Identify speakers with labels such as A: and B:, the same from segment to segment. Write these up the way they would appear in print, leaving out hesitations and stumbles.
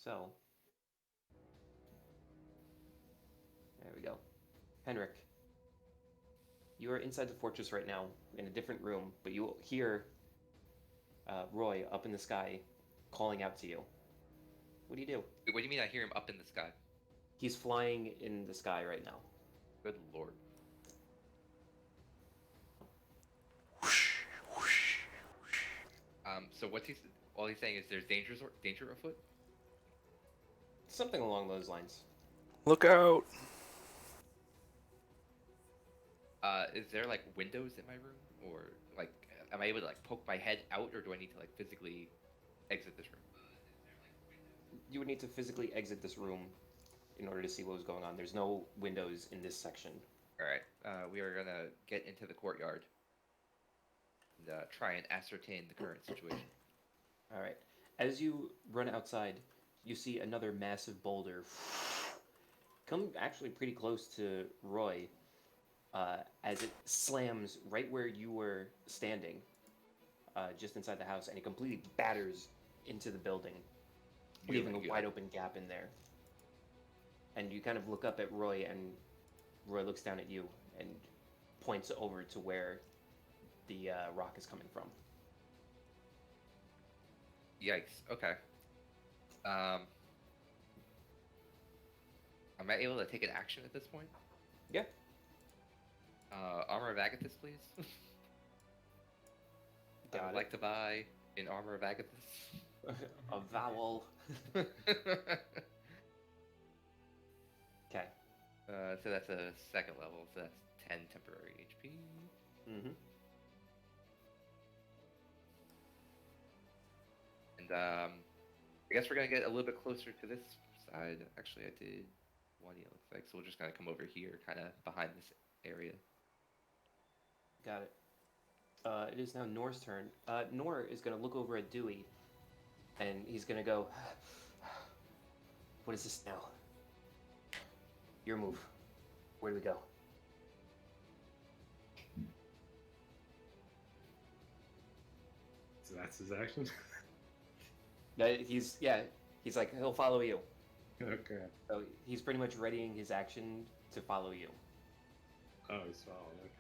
A: So, there we go. Henrik, you are inside the fortress right now in a different room, but you hear Roy up in the sky calling out to you. What do you do?
B: What do you mean I hear him up in the sky?
A: He's flying in the sky right now.
B: Good lord. So what's all he's saying is there's danger afoot?
A: Something along those lines.
C: Look out!
B: Is there like windows in my room? Or like am I able to like poke my head out, or do I need to like physically exit this room?
A: You would need to physically exit this room in order to see what was going on. There's no windows in this section.
B: Alright. We are gonna get into the courtyard and try and ascertain the current situation.
A: All right. As you run outside, you see another massive boulder come actually pretty close to Roy as it slams right where you were standing, just inside the house, and it completely batters into the building, leaving a wide open gap in there. And you kind of look up at Roy, and Roy looks down at you and points over to where the rock is coming from.
B: Yikes. Okay. Am I able to take an action at this point?
A: Yeah.
B: Armor of Agathis, please. I would like to buy an Armor of Agathis.
A: A vowel. Okay.
B: So that's a second level, so that's 10 temporary HP.
A: Mm-hmm.
B: And I guess we're gonna get a little bit closer to this side. Actually, I did 1, it looks like, so we're just gonna come over here, kind of behind this area.
A: Got it. It is now Nor's turn. Nor is going to look over at Dewey, and he's going to go, what is this now? Your move. Where do we go?
D: So that's his action?
A: He's like, he'll follow you.
D: Okay.
A: So he's pretty much readying his action to follow you.
D: Oh, he's following, okay.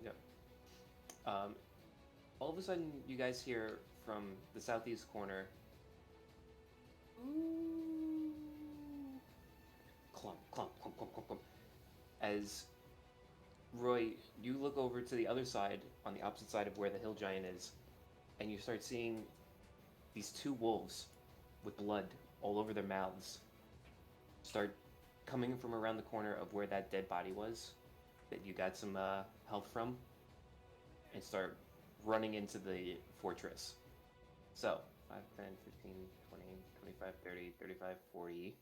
A: Yep. All of a sudden, you guys hear from the southeast corner, clump, clump, clump, clump, clump, clump. As Roy, you look over to the other side, on the opposite side of where the hill giant is, and you start seeing these two wolves with blood all over their mouths start coming from around the corner of where that dead body was that you got some health from, and start running into the fortress. So, 5, 10, 15, 20, 25, 30, 35, 40.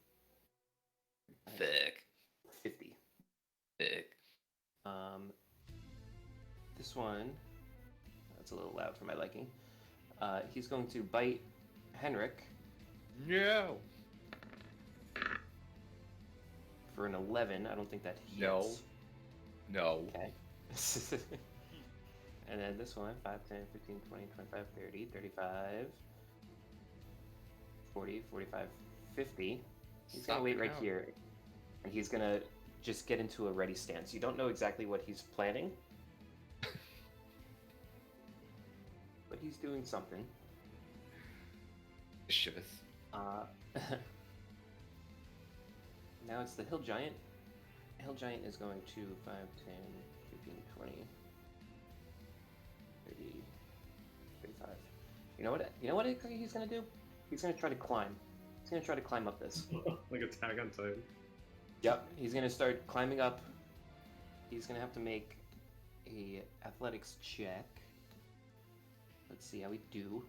B: Thick.
A: 50.
B: Thick.
A: This one, that's a little loud for my liking. He's going to bite Henrik.
B: No!
A: For an 11. I don't think that hits.
B: No.
A: Okay. And then this one, 5, 10, 15, 20, 25, 30, 35, 40, 45, 50. He's going to wait right here. And he's going to just get into a ready stance. You don't know exactly what he's planning. But he's doing something.
B: Mischievous.
A: Now it's the hill giant. Hill giant is going to 5, 10, 15, 20, 30, 35. You know what he's going to do? He's going to try to climb. He's going to try to climb up this.
D: Like Attack on Titan.
A: Yep, he's going to start climbing up. He's going to have to make a athletics check. Let's see how we do.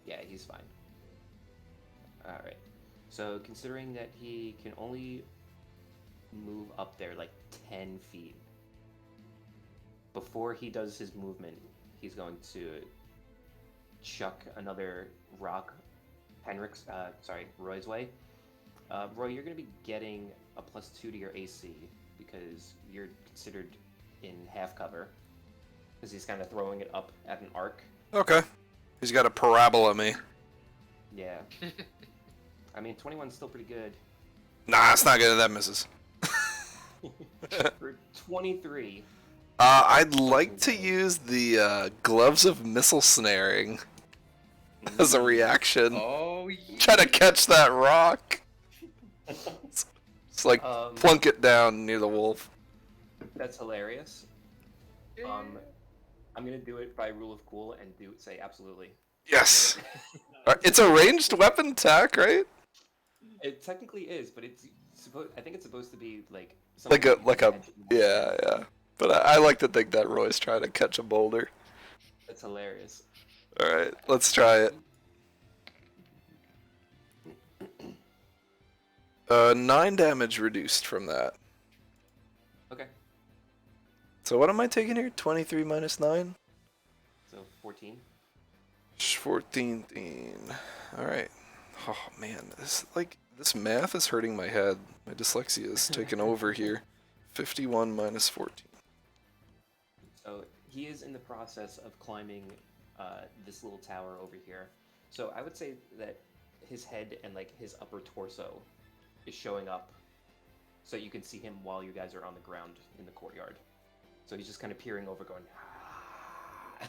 A: Yeah, he's fine. Alright. So, considering that he can only move up there like 10 feet, before he does his movement, he's going to chuck another rock Roy's way. Roy, you're going to be getting a +2 to your AC because you're considered in half cover. as he's kind of throwing it up at an arc.
C: Okay. He's got a parabola me.
A: Yeah. I mean, 21's still pretty good.
C: Nah, it's not good. That misses.
A: For 23.
C: I'd like to use the gloves of missile snaring as a reaction.
B: Oh, yeah.
C: Try to catch that rock. It's like plunk it down near the wolf.
A: That's hilarious. I'm gonna do it by rule of cool and say absolutely.
C: Yes. It's a ranged weapon attack, right?
A: It technically is, but it's I think it's supposed to be like
C: Like
A: something you can catch.
C: yeah. But I like to think that Roy's trying to catch a boulder.
A: That's hilarious.
C: All right, let's try it. 9 damage reduced from that.
A: Okay,
C: So what am I taking here? 23 minus 9?
A: so 14.
C: 14. Alright. Oh man, this math is hurting my head. My dyslexia is taking over here. 51 minus 14.
A: So he is in the process of climbing this little tower over here. So I would say that his head and like his upper torso is showing up, so you can see him while you guys are on the ground in the courtyard. So he's just kind of peering over, going, ah!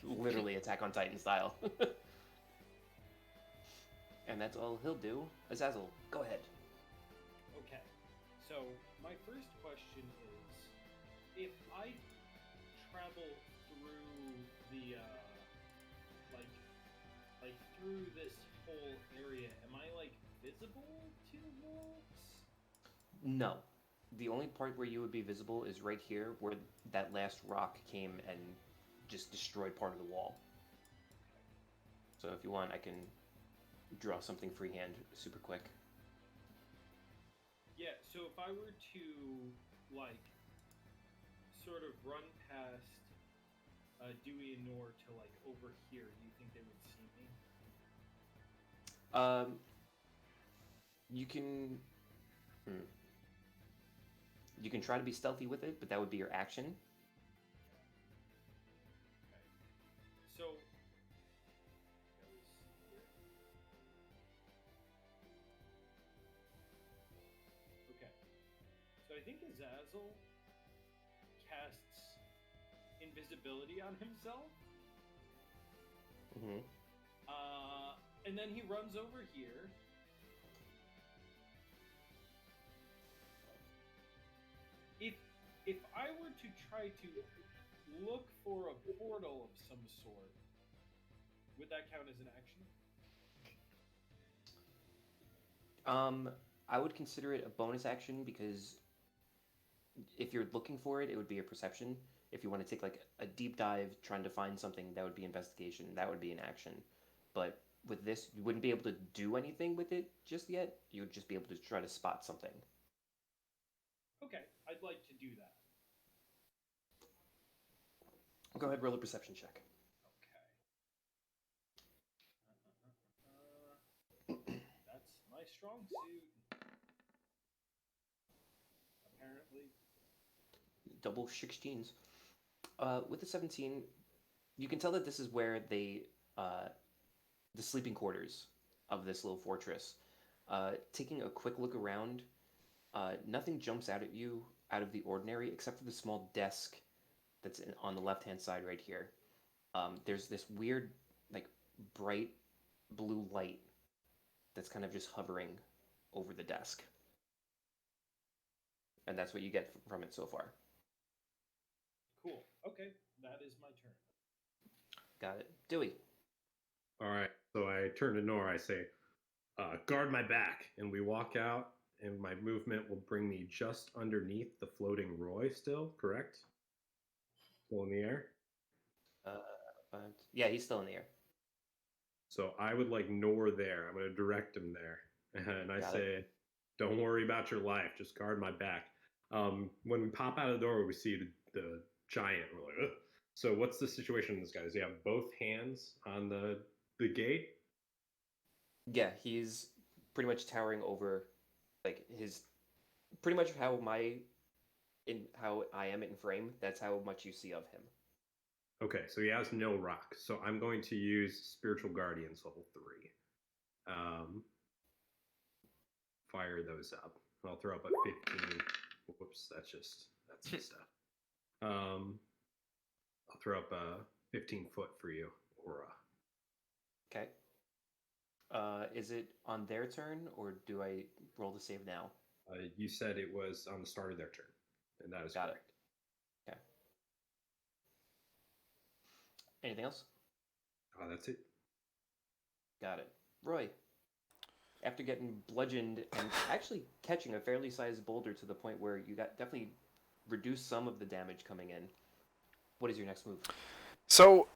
A: Literally Attack on Titan style. And that's all he'll do. Azazel, go ahead.
E: Okay, so my first question is, if I travel through the like through this whole area, am I like visible to wolves?
A: No. The only part where you would be visible is right here, where that last rock came and just destroyed part of the wall. So if you want, I can draw something freehand super quick.
E: Yeah, so if I were to, like, sort of run past Dewey and Nor to, like, over here, do you think they would see me?
A: You can... You can try to be stealthy with it, but that would be your action.
E: Okay. So... Okay. So I think Azazel casts invisibility on himself.
A: Mm-hmm.
E: And then he runs over here. If I were to try to look for a portal of some sort, would that count as an action?
A: I would consider it a bonus action because if you're looking for it, it would be a perception. If you want to take like a deep dive trying to find something, that would be investigation. That would be an action. But with this, you wouldn't be able to do anything with it just yet. You would just be able to try to spot something.
E: Okay, I'd like to do that.
A: Go ahead, roll a perception check.
E: Okay. That's my strong suit. Apparently.
A: Double 16s. With the 17, you can tell that this is where the sleeping quarters of this little fortress. Taking a quick look around, nothing jumps out at you out of the ordinary except for the small desk that's on the left-hand side right here. There's this weird, like, bright blue light that's kind of just hovering over the desk. And that's what you get from it so far.
E: Cool. Okay, that is my turn.
A: Got it. Dewey.
D: All right. So I turn to Nora. I say, guard my back. And we walk out, and my movement will bring me just underneath the floating Roy still, correct? Still in the air?
A: Yeah, he's still in the air.
D: So I would like Nor there. I'm going to direct him there. And I
A: Got
D: say, don't worry about your life. Just guard my back. When we pop out of the door, we see the giant. We're like, ugh. So what's the situation in this guy? Does he have both hands on the gate?
A: Yeah, he's pretty much towering over, like, his... Pretty much how I am in frame, that's how much you see of him.
D: Okay, so he has no rock. So I'm going to use Spiritual Guardians level 3. Fire those up. I'll throw up a 15. Whoops, that's some stuff. I'll throw up a 15-foot for you, Aura.
A: Okay. Is it on their turn, or do I roll the save now?
D: You said it was on the start of their turn, and that is
A: Got
D: correct.
A: it. Okay. Anything else?
D: That's it.
A: Got it. Roy, after getting bludgeoned and actually catching a fairly sized boulder to the point where you got definitely reduced some of the damage coming in, what is your next move?
C: So,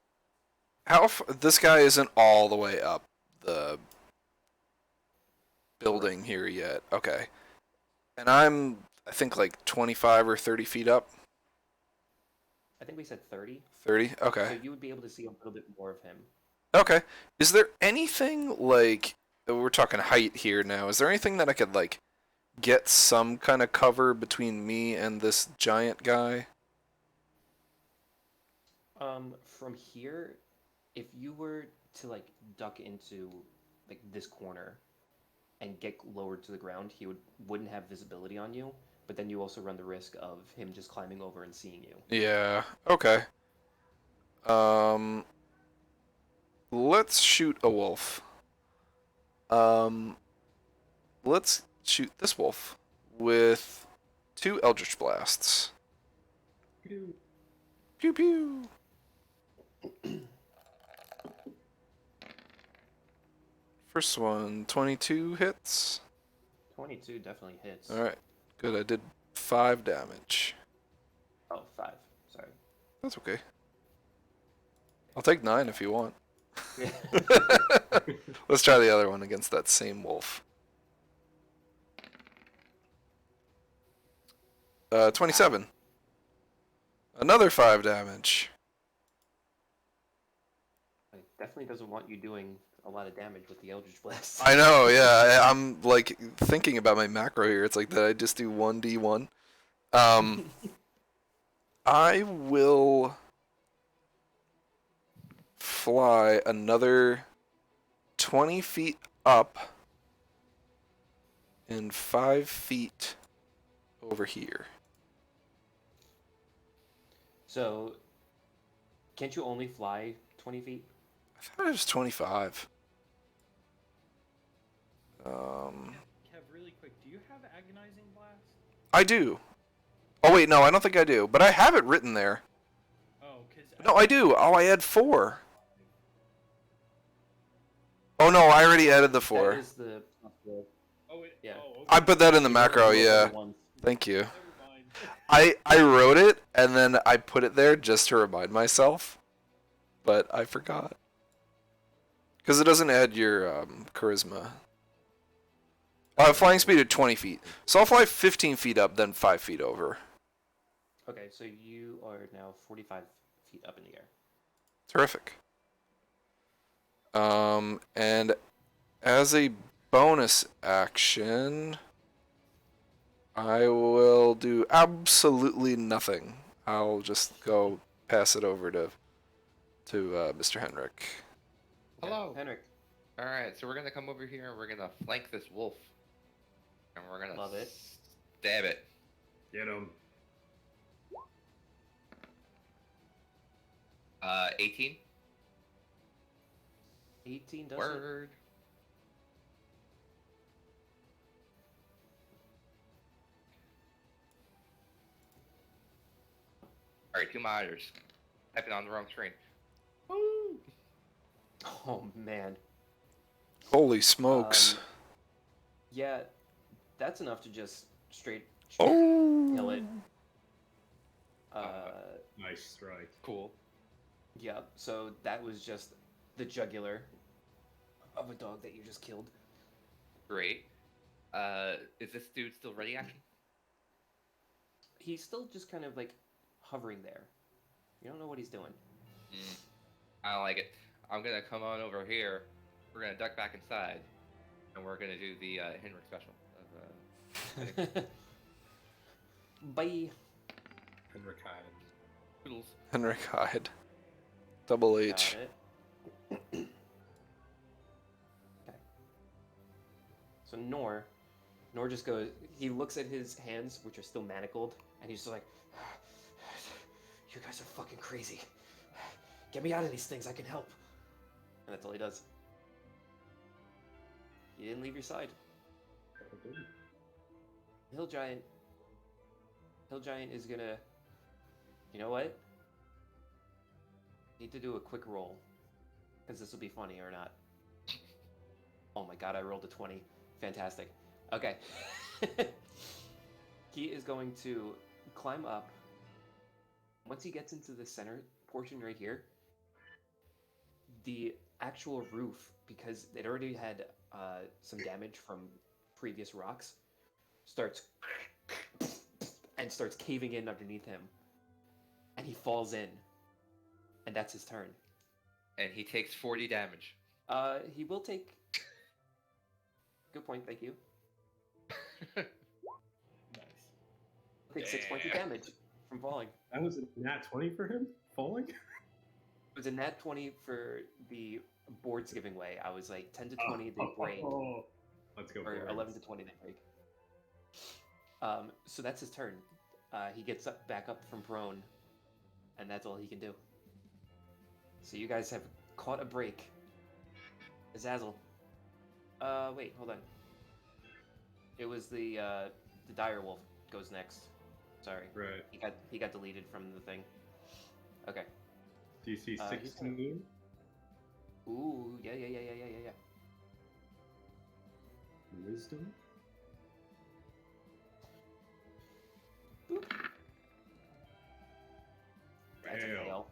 C: this guy isn't all the way up the building here yet. Okay. And I think, like 25 or 30 feet up.
A: I think we said 30.
C: 30?
A: So
C: Okay.
A: you would be able to see a little bit more of him.
C: Okay. Is there anything, like, we're talking height here now, is there anything that I could, like, get some kind of cover between me and this giant guy?
A: From here, if you were to like duck into like this corner and get lowered to the ground, he wouldn't have visibility on you, but then you also run the risk of him just climbing over and seeing you.
C: Yeah. Okay. Um, let's shoot a wolf. Um, let's shoot this wolf with 2 Eldritch Blasts. Pew pew. First one, 22 hits.
A: 22 definitely hits.
C: Alright, good. I did 5 damage.
A: Oh, 5. Sorry.
C: That's okay. I'll take 9 if you want. Let's try the other one against that same wolf. 27. Another 5 damage.
A: It definitely doesn't want you doing a lot of damage with the Eldritch Blast.
C: I know, yeah. I'm like thinking about my macro here. It's like, did I just do 1d1? I will fly another 20 feet up and 5 feet over here.
A: So, can't you only fly 20 feet?
C: I thought it was 25.
E: Kev, really quick, do you have Agonizing Blast?
C: I do. Oh wait, no, I don't think I do. But I have it written there.
E: Oh, because...
C: No, I do. Oh, I add 4. Oh no, I already added the 4.
A: That is the... Yeah.
E: okay.
C: I put that in the
A: You rolled-
C: macro,
A: you rolled
C: yeah.
A: the ones.
C: Thank you.
E: Never mind.
C: I wrote it and then I put it there just to remind myself, but I forgot. Because it doesn't add your charisma. Flying speed at 20 feet. So I'll fly 15 feet up, then 5 feet over.
A: Okay, so you are now 45 feet up in the air.
C: Terrific. And as a bonus action, I will do absolutely nothing. I'll just go pass it over to Mr. Henrik.
A: Okay,
B: Hello.
A: Henrik.
B: All right, so we're gonna come over here and we're gonna flank this wolf, and we're gonna
A: Love it.
B: stab it.
D: Get him.
B: 18.
A: 18 does it.
B: Word. All right, 2 monitors. Typing on the wrong screen. Woo!
A: Oh, man.
C: Holy smokes.
A: Yeah, that's enough to just straight
C: Oh.
A: kill it.
D: Nice strike.
B: Cool.
A: Yeah, so that was just the jugular of a dog that you just killed.
B: Great. Is this dude still ready action?
A: He's still just kind of like hovering there. You don't know what he's doing.
B: I don't like it. I'm gonna come on over here. We're gonna duck back inside, and we're gonna do the Henrik special.
A: Bye.
D: Henrik Hyde.
B: Toodles.
C: Henrik Hyde. Double
A: Got
C: H.
A: it. Okay. So Nor just goes. He looks at his hands, which are still manacled, and he's just like, "You guys are fucking crazy. Get me out of these things. I can help." And that's all he does. He didn't leave your side. Hill Giant is gonna. You know what? Need to do a quick roll, because this will be funny or not. Oh my god! I rolled a 20. Fantastic. Okay. He is going to climb up. Once he gets into the center portion right here, the actual roof, because it already had some damage from previous rocks, starts and starts caving in underneath him, and he falls in, and that's his turn.
B: And he takes 40 damage.
A: He will take. Good point, thank you.
E: Nice.
A: Take 6 points of
B: Damn.
A: damage from falling.
D: That was a nat 20 for him falling.
A: It was a nat 20 for the boards giving way. I was like 10 to 20 they break,
D: Oh, let's go.
A: or
D: boards.
A: 11 to 20 they break. So that's his turn. He gets back up from prone, and that's all he can do. So you guys have caught a break. Azazel. Wait, hold on. It was the dire wolf goes next. Sorry,
D: Right.
A: he got deleted from the thing. Okay.
D: DC
A: He's
D: 16.
A: Ooh, yeah.
D: Wisdom.
A: Boop. That's a
D: Fail.
A: fail.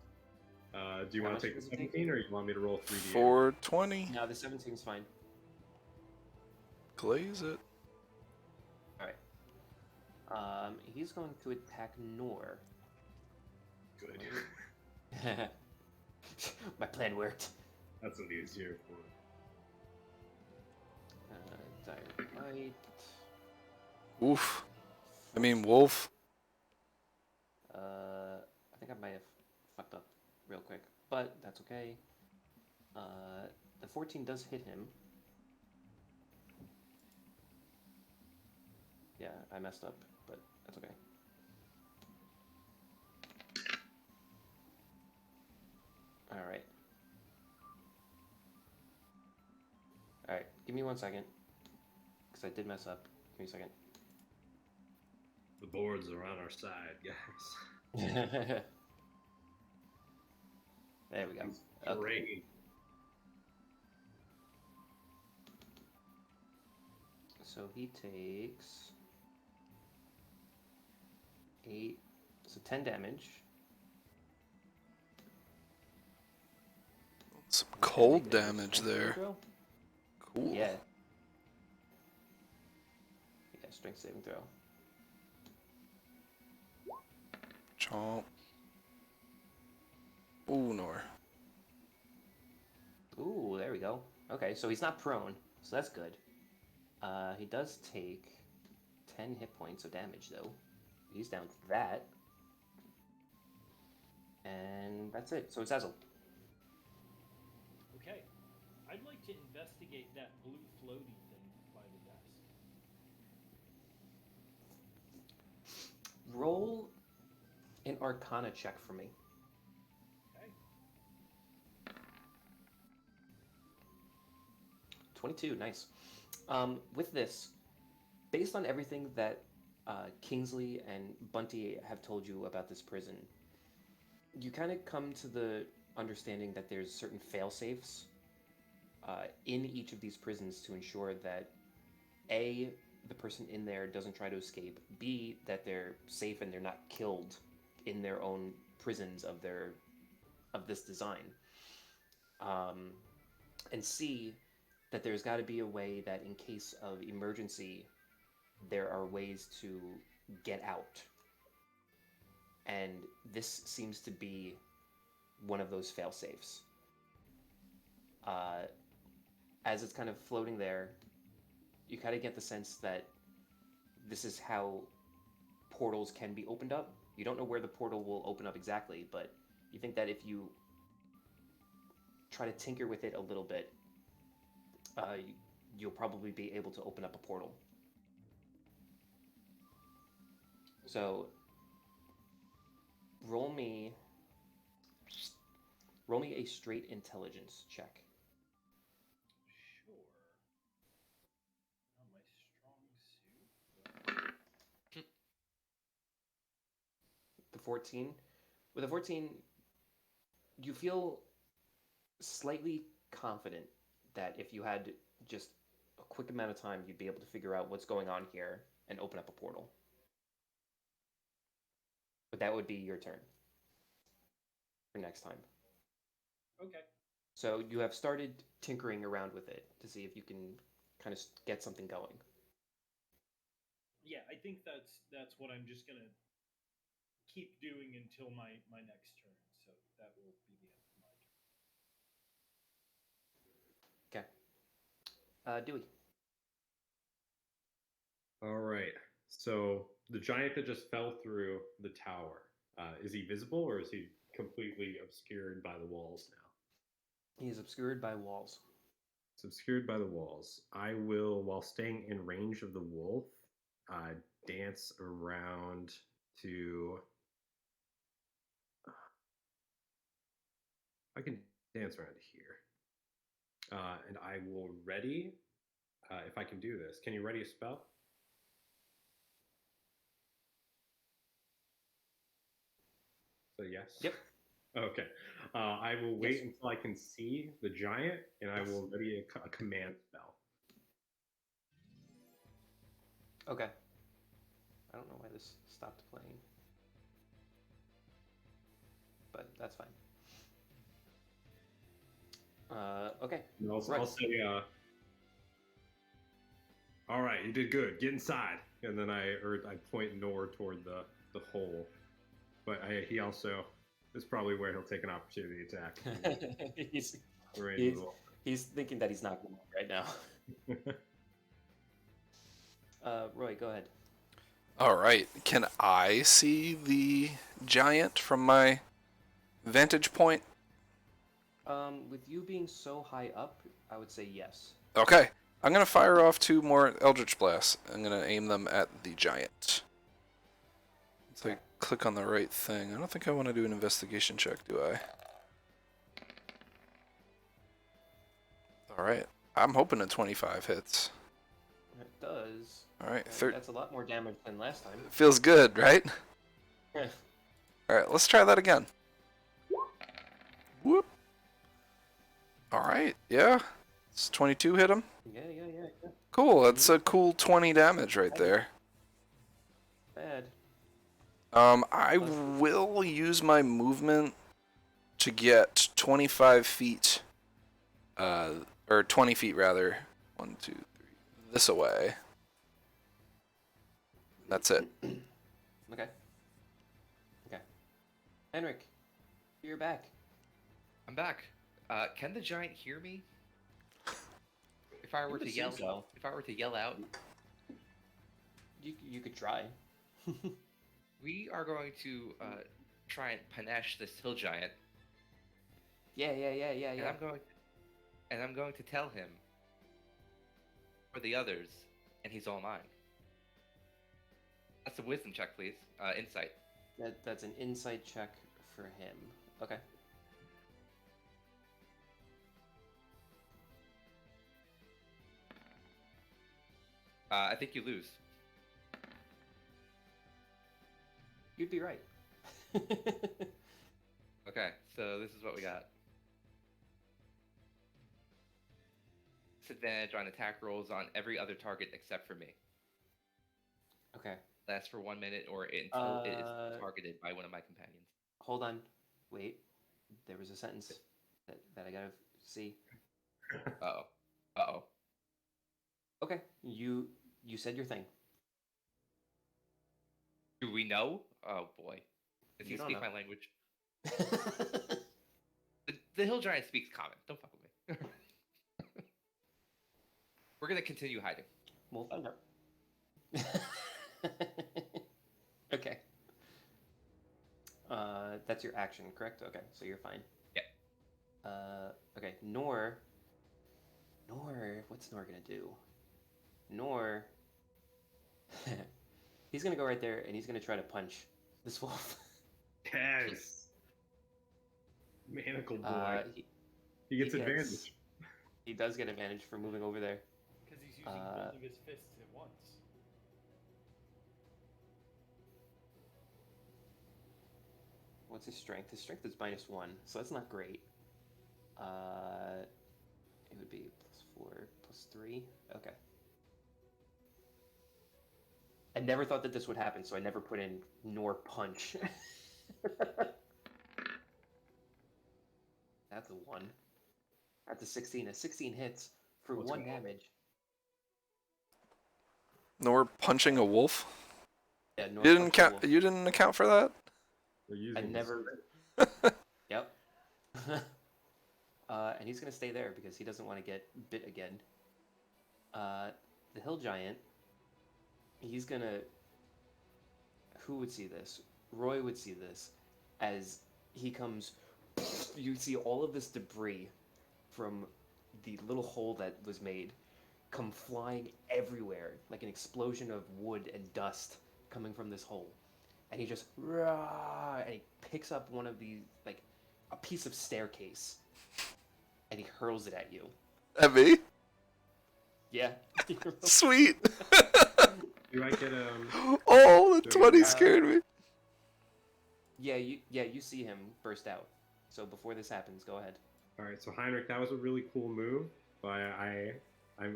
D: Do you
A: How
D: want
A: much
D: to take
A: does
D: the
A: it take?
D: 17 or you want me to roll 3d?
C: 420.
A: No, the 17's fine.
C: Glaze it.
A: Alright. He's going to attack Nor.
D: Good.
A: My plan worked.
D: That's what he was here for.
A: Dire Bite.
C: Oof. I mean, wolf.
A: I think I might have fucked up real quick, but that's okay. The 14 does hit him. Yeah, I messed up, but that's okay. Alright. Alright, give me 1 second. Because I did mess up. Give me a second.
D: The boards are on our side, guys.
A: There we go.
D: It's
A: Okay.
D: great.
A: So he takes 8, so 10 damage.
C: Some
A: Can I
C: cold
A: make a
C: damage
A: strength saving
C: there.
A: throw?
C: Cool.
A: Yeah. Yeah, strength saving throw.
C: Chomp. Ooh, Nor.
A: Ooh, there we go. Okay, so he's not prone, so that's good. He does take 10 hit points of damage, though. He's down to that. And that's it. So it's Azel.
E: Okay. I'd like to investigate that blue floaty thing by the desk.
A: Roll an Arcana check for me.
E: Okay.
A: 22, nice. With this, based on everything that Kingsley and Bunty have told you about this prison, you kind of come to the understanding that there's certain fail-safes in each of these prisons to ensure that A, the person in there doesn't try to escape, B, that they're safe and they're not killed in their own prisons of this design, and C, that there's got to be a way that in case of emergency there are ways to get out, and this seems to be one of those fail-safes. As it's kind of floating there, you kind of get the sense that this is how portals can be opened up. You don't know where the portal will open up exactly, but you think that if you try to tinker with it a little bit, you'll probably be able to open up a portal. So roll me a straight intelligence check.
E: Sure. Not my strong suit. But...
A: The 14. With a 14, you feel slightly confident that if you had just a quick amount of time, you'd be able to figure out what's going on here and open up a portal. But that would be your turn for next time.
E: Okay.
A: So you have started tinkering around with it to see if you can kind of get something going.
E: Yeah, I think that's what I'm just gonna keep doing until my next turn. So that will be the end of my turn.
A: Okay. Dewey.
D: All right. So the giant that just fell through the tower, is he visible or is he completely obscured by the walls now?
A: He is obscured by walls.
D: It's obscured by the walls. I will, while staying in range of the wolf, dance around to. I can dance around here. And I will ready, if I can do this. Can you ready a spell? So yes.
A: Yep.
D: Okay. I will wait
A: Yes.
D: until I can see the giant, and I
A: Yes.
D: will ready a command spell.
A: Okay. I don't know why this stopped playing. But that's fine. Okay.
D: And I'll
A: Right.
D: say, all right, you did good. Get inside. And then I point Nor toward the hole. But he also is probably where he'll take an opportunity attack.
A: he's,
D: Right
A: he's,
D: as well.
A: he's thinking that he's not going to right now. Roy, go ahead.
C: All right. Can I see the giant from my vantage point?
A: With you being so high up, I would say yes.
C: Okay. I'm going to fire off 2 more Eldritch Blasts. I'm going to aim them at the giant. So I click on the right thing. I don't think I want to do an investigation check, do I? All right. I'm hoping a 25 hits.
A: It does.
C: All right.
A: That's a lot more damage than last time.
C: Feels good, right? All right. Let's try that again. Whoop. All right. Yeah. It's 22 hit him.
A: Yeah.
C: Cool. That's a cool 20 damage right there.
A: Bad.
C: I will use my movement to get 25 feet, or 20 feet rather. 1, 2, 3. This away. That's it.
A: Okay. Henrik, you're back.
B: I'm back. Can the giant hear me? If I were
A: would
B: to
A: assume
B: yell,
A: so.
B: if I were to yell out,
A: You could try.
B: we are going to try and panache this hill giant,
A: Yeah.
B: and I'm going to tell him for the others, and he's all mine. That's a wisdom check, please. Insight.
A: That's an insight check for him. Okay.
B: I think you lose.
A: You'd be right.
B: Okay, so this is what we got. Disadvantage on attack rolls on every other target except for me.
A: Okay.
B: Lasts for 1 minute or until it is targeted by one of my companions.
A: Hold on. Wait. There was a sentence that I gotta see.
B: Uh-oh.
A: Okay. You said your thing.
B: Do we know? Oh boy. Does he
A: You don't
B: speak
A: know.
B: my language? The hill giant speaks common. Don't fuck with me. We're gonna continue hiding.
A: We'll find out. Okay. That's your action, correct? Okay, so you're fine.
B: Yeah.
A: Okay, Nor. What's Nor gonna do? Nor. He's gonna go right there and he's gonna try to punch this wolf.
D: Yes. Manacle boy.
A: He,
D: he gets
A: gets-
D: advantage.
A: He does get advantage for moving over there.
E: Because he's using both of his fists at once.
A: What's his strength? His strength is -1, so that's not great. It would be +4, +3. Okay. I never thought that this would happen, so I never put in nor punch. That's a 1. That's a 16. A 16 hits for
D: What's
A: 1
D: going on?
A: damage.
C: Nor punching a wolf.
A: Yeah, Nor
C: You didn't
A: punches
C: count.
A: wolf.
C: You didn't account for that.
D: They're using
A: I
D: this.
A: never. Yep. And he's gonna stay there because he doesn't want to get bit again. The hill giant. He's gonna. Who would see this? Roy would see this, as he comes. You see all of this debris from the little hole that was made come flying everywhere, like an explosion of wood and dust coming from this hole. And he just and he picks up one of these, like a piece of staircase, and he hurls it at you.
C: At me?
A: Yeah.
C: Sweet.
D: Do I get
C: Oh, the
D: Do
C: 20
D: you-
C: scared me.
A: you see him burst out. So before this happens, go ahead.
D: All right, so Heinrich, that was a really cool move, but I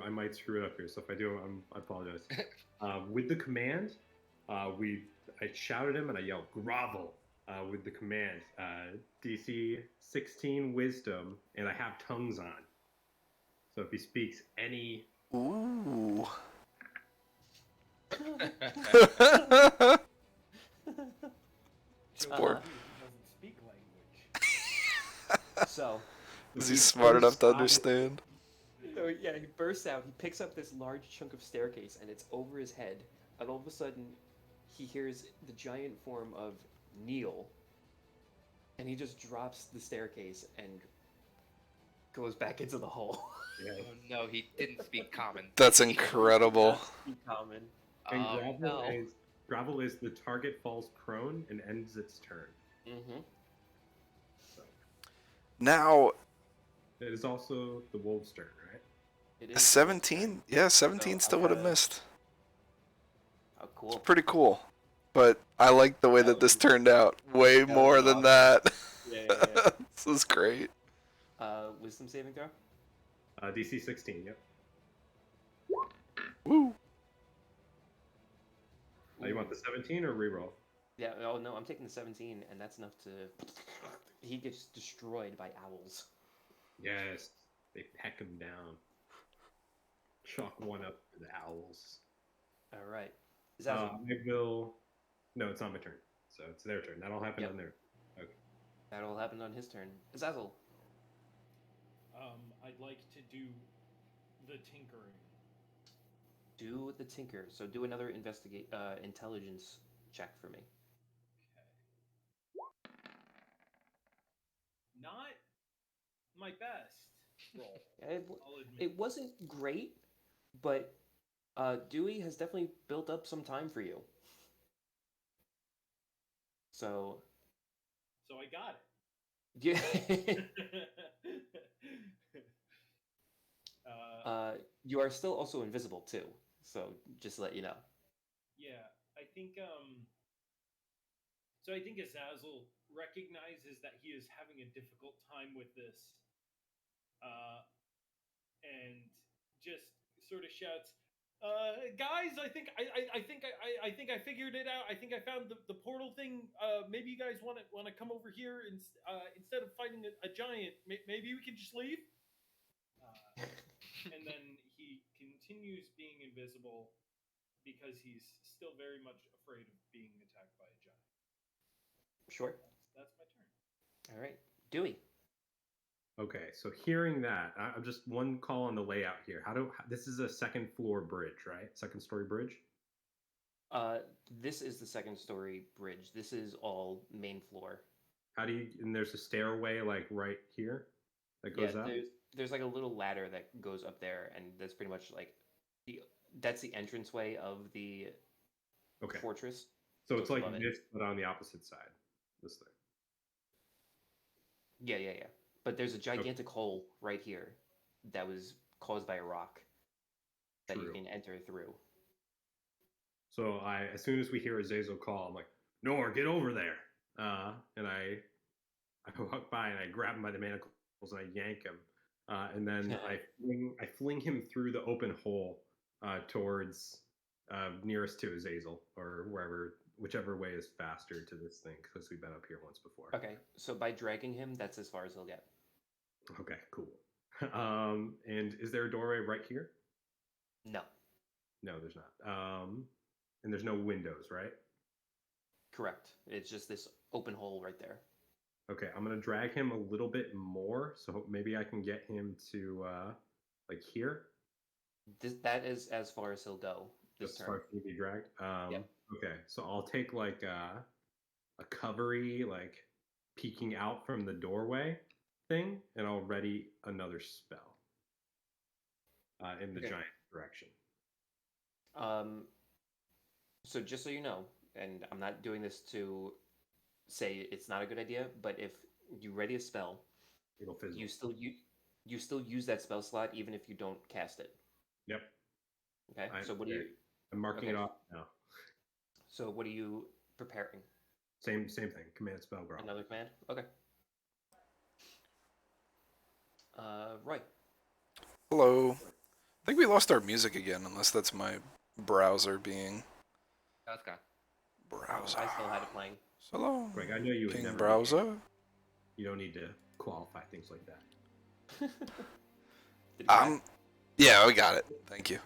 D: might screw it up here. So if I do, I apologize. With the command, I shouted him and I yelled grovel with the command. DC 16 Wisdom, and I have tongues on. So if he speaks any,
C: Ooh.
E: So
C: Sport.
E: he doesn't speak language.
A: So
C: Is he smart enough to
D: bursts out-
C: understand?
A: So yeah, he bursts out. He picks up this large chunk of staircase, and it's over his head. And all of a sudden, he hears the giant form of Neil, and he just drops the staircase and goes back into the hole.
D: Yeah.
B: Oh no, he didn't speak common.
C: That's incredible.
A: Not speak common.
D: And
B: Oh, no.
D: gravel is the target falls prone and ends its turn.
A: Mm-hmm.
D: So
C: Now,
D: it is also the wolf's turn, right?
A: It
C: a
A: is
C: 17? Yeah, 17
A: So,
C: still would have
A: okay.
C: missed.
A: Oh, cool.
C: Pretty cool. But I like the way that this turned out way
A: was
C: more than
A: awesome.
C: that.
A: Yeah.
C: This is great.
A: Wisdom saving throw.
D: DC 16. Yep.
C: Woo.
D: You want the 17 or reroll?
A: Yeah. Oh no, I'm taking the 17, and that's enough to. He gets destroyed by owls.
D: Yes. They peck him down. Chalk one up to the owls.
A: All right. Is that
D: I will. No, it's not my turn. So it's their turn. That'll happen
A: Yep.
D: on their.
A: that all happened on his turn? Azazel.
E: I'd like to do the tinkering.
A: Do the tinker. So do another intelligence check for me.
E: Okay. Not my best roll. I'll admit.
A: It wasn't great, but Dewey has definitely built up some time for you. So
E: So I got
A: yeah,
E: it.
A: you are still also invisible too. So just to let you know.
E: Yeah, I think so I think Azazel recognizes that he is having a difficult time with this. And just sort of shouts, guys, I think I figured it out. I think I found the portal thing. Maybe you guys want to come over here and instead of fighting a giant, maybe we can just leave. And then he continues being invisible because he's still very much afraid of being attacked by a giant.
A: Sure.
E: That's my turn.
A: All right, Dewey.
D: Okay, so hearing that, I'm just one call on the layout here. This is a second floor bridge, right? Second story bridge.
A: This is the second story bridge. This is all main floor.
D: And there's a stairway like right here. that
A: Yeah,
D: goes out?
A: there's like a little ladder that goes up there, and that's pretty much like the that's the entranceway of the
D: Okay.
A: fortress.
D: So
A: So
D: it's
A: it's
D: like
A: above it.
D: this, but on the opposite side. This thing.
A: Yeah, yeah, yeah. But there's a
D: Okay.
A: gigantic hole right here that was caused by a rock that you
D: True.
A: can enter through.
D: So as soon as we hear Azazel call, I'm like, Nor, get over there. And I walk by and I grab him by the manacles and I yank him. And then I fling him through the open hole towards nearest to Azazel or whichever way is faster to this thing because we've been up here once before.
A: Okay, so by dragging him, that's as far as he'll get.
D: Okay, cool. And is there a doorway right here?
A: No,
D: No, there's not. And there's no windows, right?
A: correct. It's just this open hole right there.
D: Okay, I'm gonna drag him a little bit more, so maybe I can get him to like here,
A: That is as far as he'll go this
D: just as
A: turn.
D: far as he can be dragged.
A: Yep.
D: Okay, so I'll take like a covery, like peeking out from the doorway thing, and I'll ready another spell in the
A: Okay.
D: giant direction.
A: So just so you know, and I'm not doing this to say it's not a good idea, but if you ready a spell,
D: It'll fizzle.
A: you still use that spell slot even if you don't cast it.
D: Yep.
A: Okay. So what do you?
D: I'm marking
A: okay.
D: it off now.
A: So what are you preparing?
D: Same thing. Command spell growl.
A: Another command. Okay. Right.
C: Hello. I think we lost our music again, unless that's my browser being
B: That's gone.
C: browser.
A: I still had it playing.
C: Hello.
D: Greg, I know you would
C: King
D: never.
C: browser.
D: You don't need to qualify things like that.
A: Did you try?
C: Yeah, we got it. Thank you.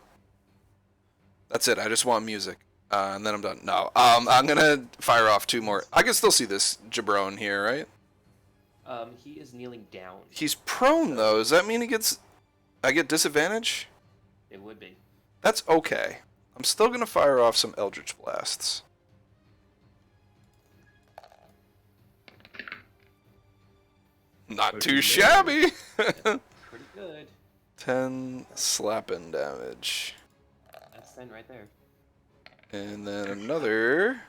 C: That's it. I just want music. And then I'm done. No. I'm gonna fire off 2 more. I can still see this jabron here, right?
A: He is kneeling down.
C: He's prone though. Does that mean I get disadvantage?
A: It would be.
C: That's okay. I'm still gonna fire off some Eldritch Blasts. Not too shabby.
A: Pretty good.
C: 10 slapping damage.
A: That's 10 right there.
C: And then another.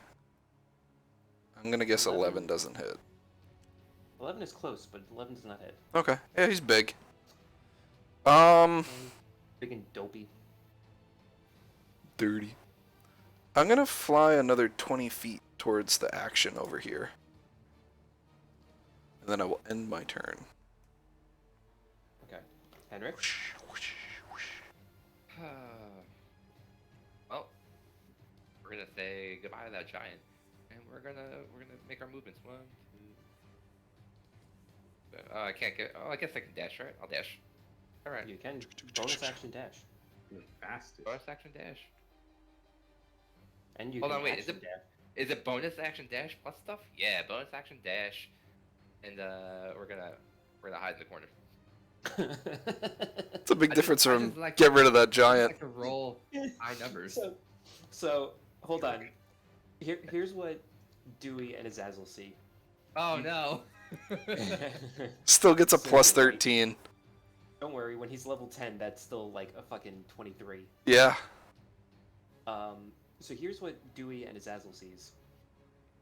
C: I'm gonna guess 11
A: 11.
C: doesn't hit.
A: 11 is close, but 11 does not hit.
C: Okay. Yeah, he's big.
A: Big and dopey.
C: Dirty. I'm gonna fly another 20 feet towards the action over here. And then I will end my turn.
A: Okay. Henrik?
B: Well, we're gonna say goodbye to that giant, and we're gonna make our movements. 1, 2. I can't get. Oh, I guess I can dash, right? I'll dash. All right.
A: You can bonus action dash.
D: The fastest.
B: Bonus action dash.
A: And you
B: Hold
A: can
B: on, wait,
A: action dash.
B: Is it bonus action dash plus stuff? Yeah, bonus action dash, and we're gonna hide in the corner.
C: It's a big difference
B: I
C: from
B: just like
C: get
B: to-
C: rid of that
B: I just
C: giant.
B: like to roll high numbers.
A: So hold on. Here's what Dewey and Azazel see.
B: Oh no.
C: Still gets a
A: So
C: plus
A: do I.
C: 13.
A: Don't worry, when he's level 10, that's still like a fucking 23.
C: Yeah.
A: So here's what Dewey and Azazel sees.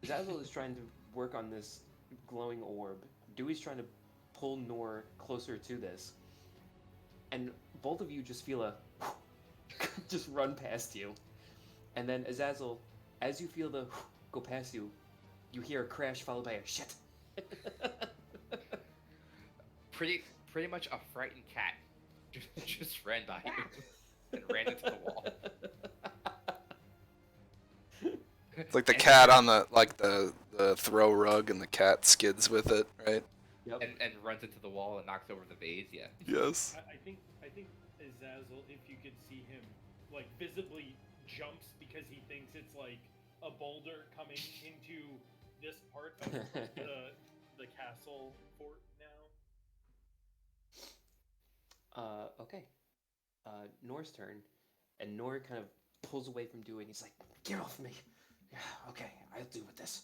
A: Azazel is trying to work on this glowing orb. Dewey's trying to pull Nor closer to this. And both of you just feel a just run past you. And then Azazel, as you feel the go past you, you hear a crash followed by a shit.
B: Pretty much a frightened cat just ran by you and ran into the wall.
C: It's like the cat on the throw rug and the cat skids with it, right?
A: Yep.
B: and runs into the wall and knocks over the vase. Yeah.
C: Yes.
E: I think Azazel, if you could see him, like visibly jumps because he thinks it's like a boulder coming into this part of the castle fort now.
A: Okay. Nor's turn, and Nor kind of pulls away from Dewey, and he's like, "Get off me!" Yeah, okay, I'll deal with this.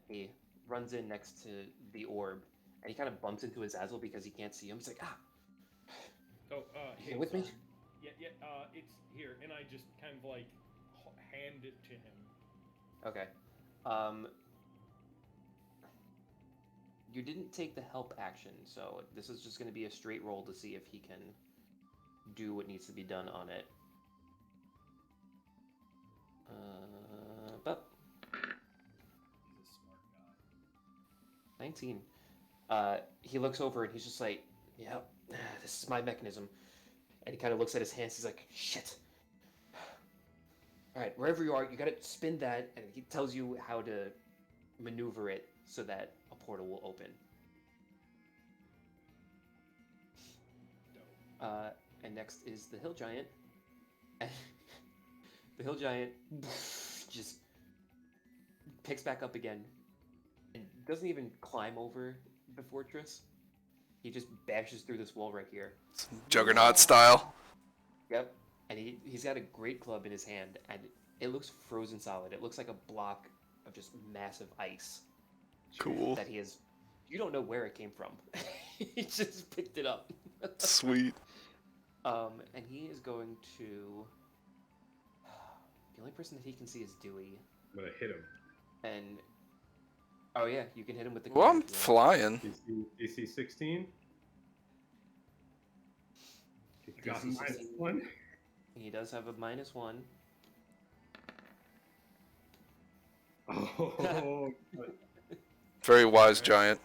A: And he runs in next to the orb, and he kind of bumps into Azazel because he can't see him. He's like, ah,
E: Oh,
A: you
E: hey,
A: here with me?
E: sorry. Yeah, it's here, and I just kind of like hand it to him.
A: Okay. You didn't take the help action, so this is just going to be a straight roll to see if he can do what needs to be done on it. But
E: He's a smart guy.
A: 19. He looks over and he's just like, yep, this is my mechanism. And he kind of looks at his hands. He's like, shit. All right, wherever you are, you gotta spin that, and he tells you how to maneuver it so that a portal will open.
E: Dope.
A: And next is the hill giant. And the hill giant just picks back up again and doesn't even climb over the fortress. He just bashes through this wall right here.
C: Juggernaut style.
A: Yep. And he's got a great club in his hand, and it looks frozen solid. It looks like a block of just massive ice
C: Cool.
A: that he has. You don't know where it came from. He just picked it up.
C: Sweet.
A: And he is going to. The only person that he can see is Dewey.
D: I'm gonna hit him.
A: And oh yeah, you can hit him with the.
C: Well, I'm
A: command if you want.
C: flying.
D: DC 16. He got
A: DC
D: minus
A: 16.
D: 1.
A: He does have a -1.
D: Oh,
C: Very wise giant.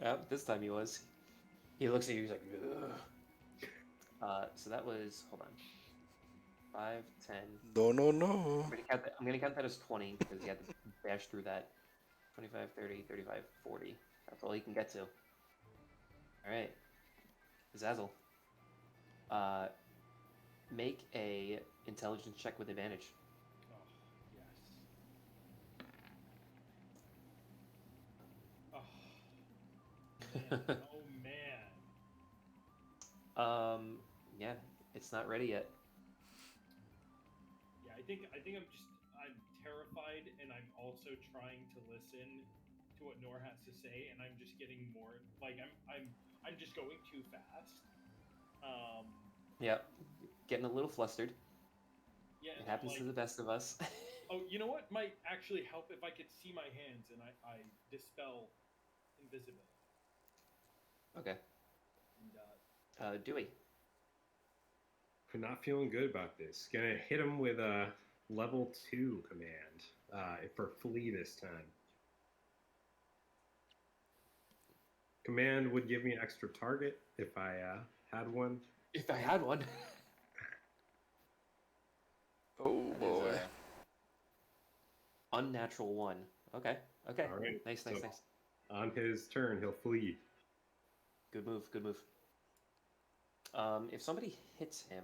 A: Yep, this time he was. He looks at you. He's like, ugh. So that was. Hold on. 5, 10.
C: No, no, no.
A: I'm gonna count that as 20 because he had to bash through that. 25, 30, 35, 40. That's all he can get to. Alright. Zazzle. Make a intelligence check with advantage.
E: Oh, yes. Oh, man. Oh, man.
A: Yeah, it's not ready yet.
E: Yeah, I think I'm terrified, and I'm also trying to listen to what Nor has to say, and I'm just getting more like I'm just going too fast.
A: Yep. Getting a little flustered.
E: Yeah,
A: It happens
E: like,
A: to the best of us.
E: oh, you know what might actually help if I could see my hands and I dispel invisibility.
A: Okay.
E: And
A: Dewey.
D: I'm not feeling good about this. Gonna hit him with a level 2 command for flee this time. Command would give me an extra target if I had one.
A: If I had one.
C: Oh
A: That is
C: boy.
A: a unnatural 1. Okay. Okay.
D: All right,
A: Nice.
D: so- On his turn, he'll flee.
A: Good move. If somebody hits him,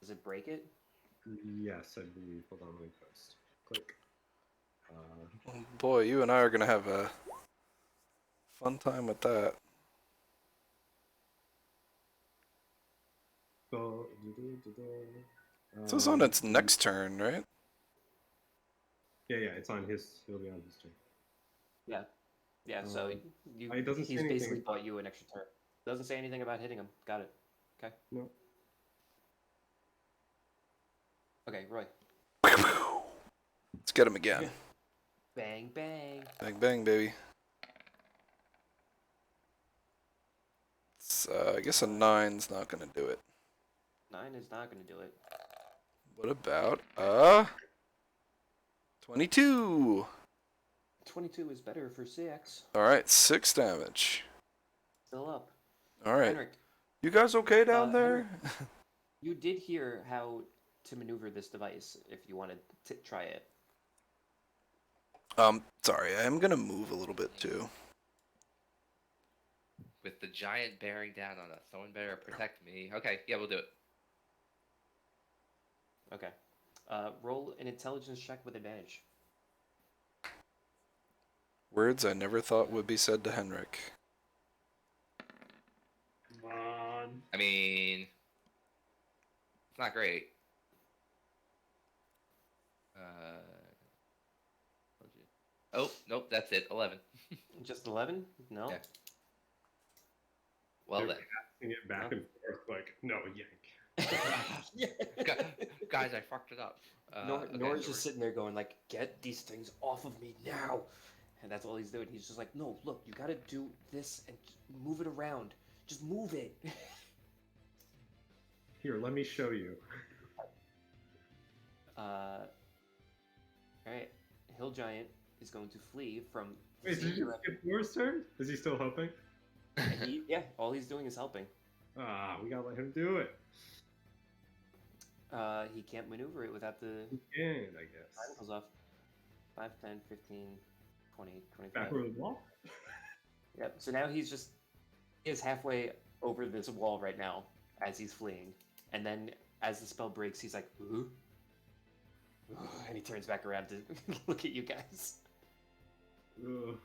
A: does it break it?
D: Yes, I believe. Hold on, let me post. Click.
C: Oh, boy, you and I are gonna have a fun time with that. This is on its next turn, right?
D: Yeah, it's on his. He'll be on his turn.
A: Yeah. Yeah, so
D: it doesn't say
A: he's
D: anything
A: basically
D: about-
A: bought you an extra turn. Doesn't say anything about hitting him. Got it. Okay.
D: No.
A: Okay, Roy.
C: Let's get him again.
A: Bang, bang.
C: Bang, bang, baby. It's, I guess a 9's not gonna do it.
A: 9 is not going to do it.
C: What about 22?
A: 22 is better for 6.
C: All right, 6 damage.
A: Still up.
C: All right,
A: Henrik,
C: you guys okay down there?
A: you did hear how to maneuver this device if you wanted to try it.
C: Sorry, I am gonna move a little bit too.
B: With the giant bearing down on us, someone better protect me. Okay, yeah, we'll do it.
A: Okay. Roll an intelligence check with advantage.
C: Words I never thought would be said to Henrik.
D: Come on.
B: I mean, it's not great. Oh, nope, that's it. 11.
A: Just 11? No.
B: Yeah. Well
D: They're
B: then,
D: passing it back
A: No.
D: and forth like, no, yank.
B: guys, I fucked it up. Okay,
A: Nora's
B: so
A: just sitting there going like, "Get these things off of me now," and that's all he's doing. He's just like, "No, look, you gotta do this and move it around. Just move it."
D: Here, let me show you.
A: All right, Hill Giant is going to flee from.
D: Wait, did you skip yours turn? Is he still helping?
A: Yeah, all he's doing is helping.
D: Ah, we gotta let him do it.
A: He can't maneuver it without the
D: He can, I guess.
A: manacles off. 5, 10, 15, 20, 25.
D: Back over the wall?
A: Yep. So now he is halfway over this wall right now as he's fleeing, and then as the spell breaks, he's like, "Ooh," and he turns back around to look at you guys.
D: Ugh.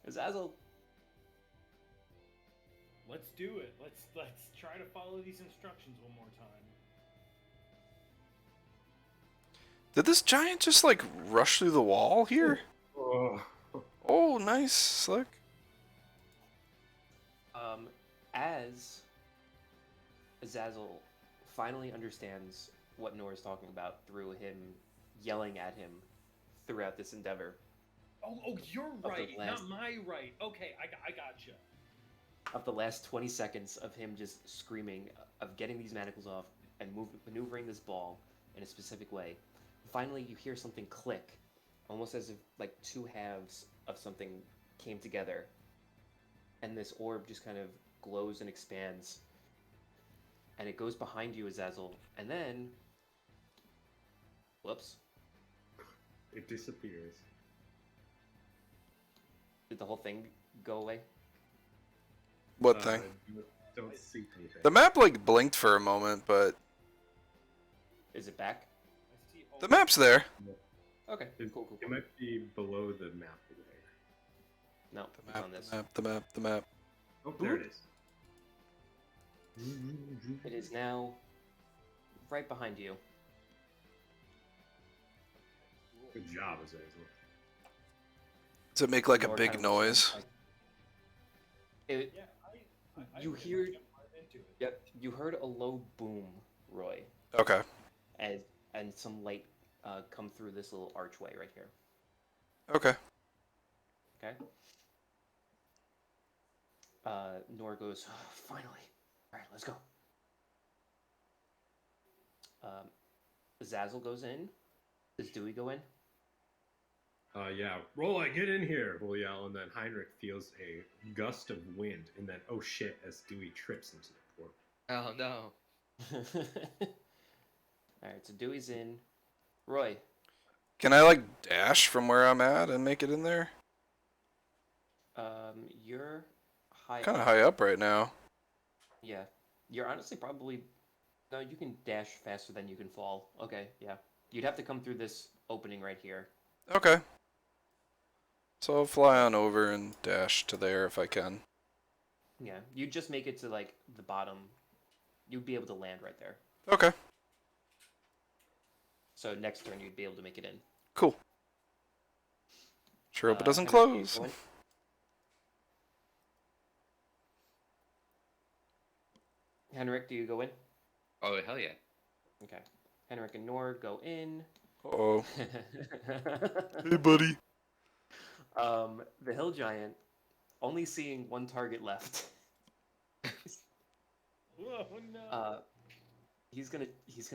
A: Azazel.
E: Let's do it. Let's try to follow these instructions one more time.
C: Did this giant just like rush through the wall here?
D: Oh.
C: Oh, nice, slick.
A: As Azazel finally understands what Nora's talking about through him yelling at him throughout this endeavor.
E: Oh, you're
A: the
E: right,
A: last-
E: not my right. Okay, I gotcha.
A: Of the last 20 seconds of him just screaming, of getting these manacles off and maneuvering this ball in a specific way. Finally, you hear something click, almost as if like two halves of something came together, and this orb just kind of glows and expands, and it goes behind you, Azazel, and then, whoops,
D: It disappears.
A: did the whole thing go away?
C: What thing?
D: Don't see anything.
C: The map like blinked for a moment, but
A: Is it back?
E: I see all
C: the map's there.
A: Okay,
D: It,
A: cool.
D: it might be below the map layer.
A: No,
C: The
A: it's
C: map,
A: on this.
C: the map, the map, the map.
D: Oh, there it is.
A: It is now right behind you.
D: Good job, Azazel.
C: Does it make like a
A: Nor
C: big
A: kind of looks
C: noise?
A: like- It,
E: Yeah, I
A: You
E: really
A: hear-
E: jumped right into it.
A: Yep, you heard a low boom, Roy,
C: Okay.
A: and some light come through this little archway right here.
C: Okay.
A: Okay. Nora goes, "Oh, finally. All right, let's go." Zazzle goes in. Does Dewey go in?
D: Yeah, Rolla, get in here, we'll yell, and then Heinrich feels a gust of wind, and then, oh shit, as Dewey trips into the portal.
B: Oh no.
A: All right, so Dewey's in. Roy,
C: Can I like dash from where I'm at and make it in there?
A: you're high.
C: Kind of
A: up.
C: high up right now.
A: Yeah, you're honestly probably. No, you can dash faster than you can fall. Okay, yeah. You'd have to come through this opening right here.
C: Okay. So I'll fly on over and dash to there if I can.
A: Yeah, you'd just make it to like the bottom. You'd be able to land right there.
C: Okay.
A: So next turn you'd be able to make it in.
C: Cool. Sure hope it doesn't
A: Henrik, you
C: close.
A: go in? Henrik, do you go in?
B: Oh hell yeah.
A: Okay. Henrik and Nor go in.
C: Uh-oh. Hey, buddy.
A: The hill giant, only seeing one target left.
E: Oh no.
A: He's gonna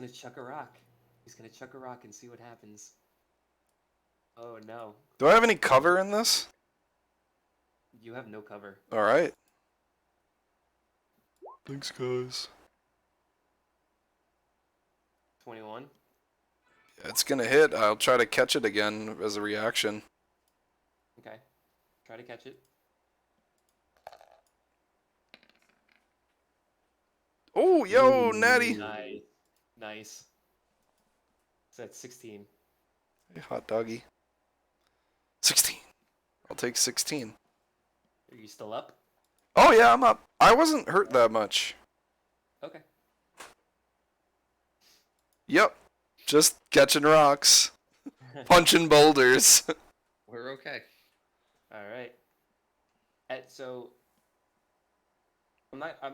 A: chuck a rock. He's gonna chuck a rock and see what happens. Oh no.
C: Do I have any cover in this?
A: You have no cover.
C: Alright. Thanks, guys.
A: 21.
C: Yeah, it's gonna hit. I'll try to catch it again as a reaction.
A: Okay. Try to catch it.
C: Oh, yo,
D: Ooh.
C: natty.
A: Nice. So that's 16.
C: Hey, hot doggy. 16. I'll take 16.
A: Are you still up?
C: Oh, yeah, I'm up. I wasn't hurt that much.
A: Okay.
C: Yep. Just catching rocks. Punching boulders.
B: We're okay.
A: All right. So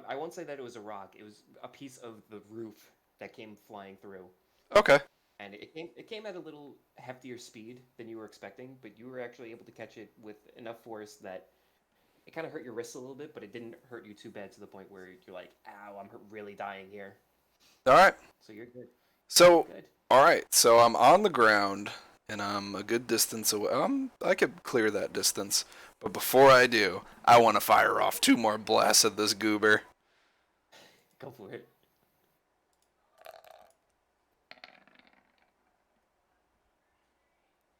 A: I won't say that it was a rock. It was a piece of the roof that came flying through,
C: Okay.
A: and it came at a little heftier speed than you were expecting, but you were actually able to catch it with enough force that it kind of hurt your wrists a little bit, but it didn't hurt you too bad to the point where you're like, "Ow, I'm really dying here."
C: All right.
A: So you're good.
C: So,
A: Good.
C: all right. So I'm on the ground and I'm a good distance away. I could clear that distance, but before I do, I want to fire off 2 more blasts at this goober.
A: Go for it.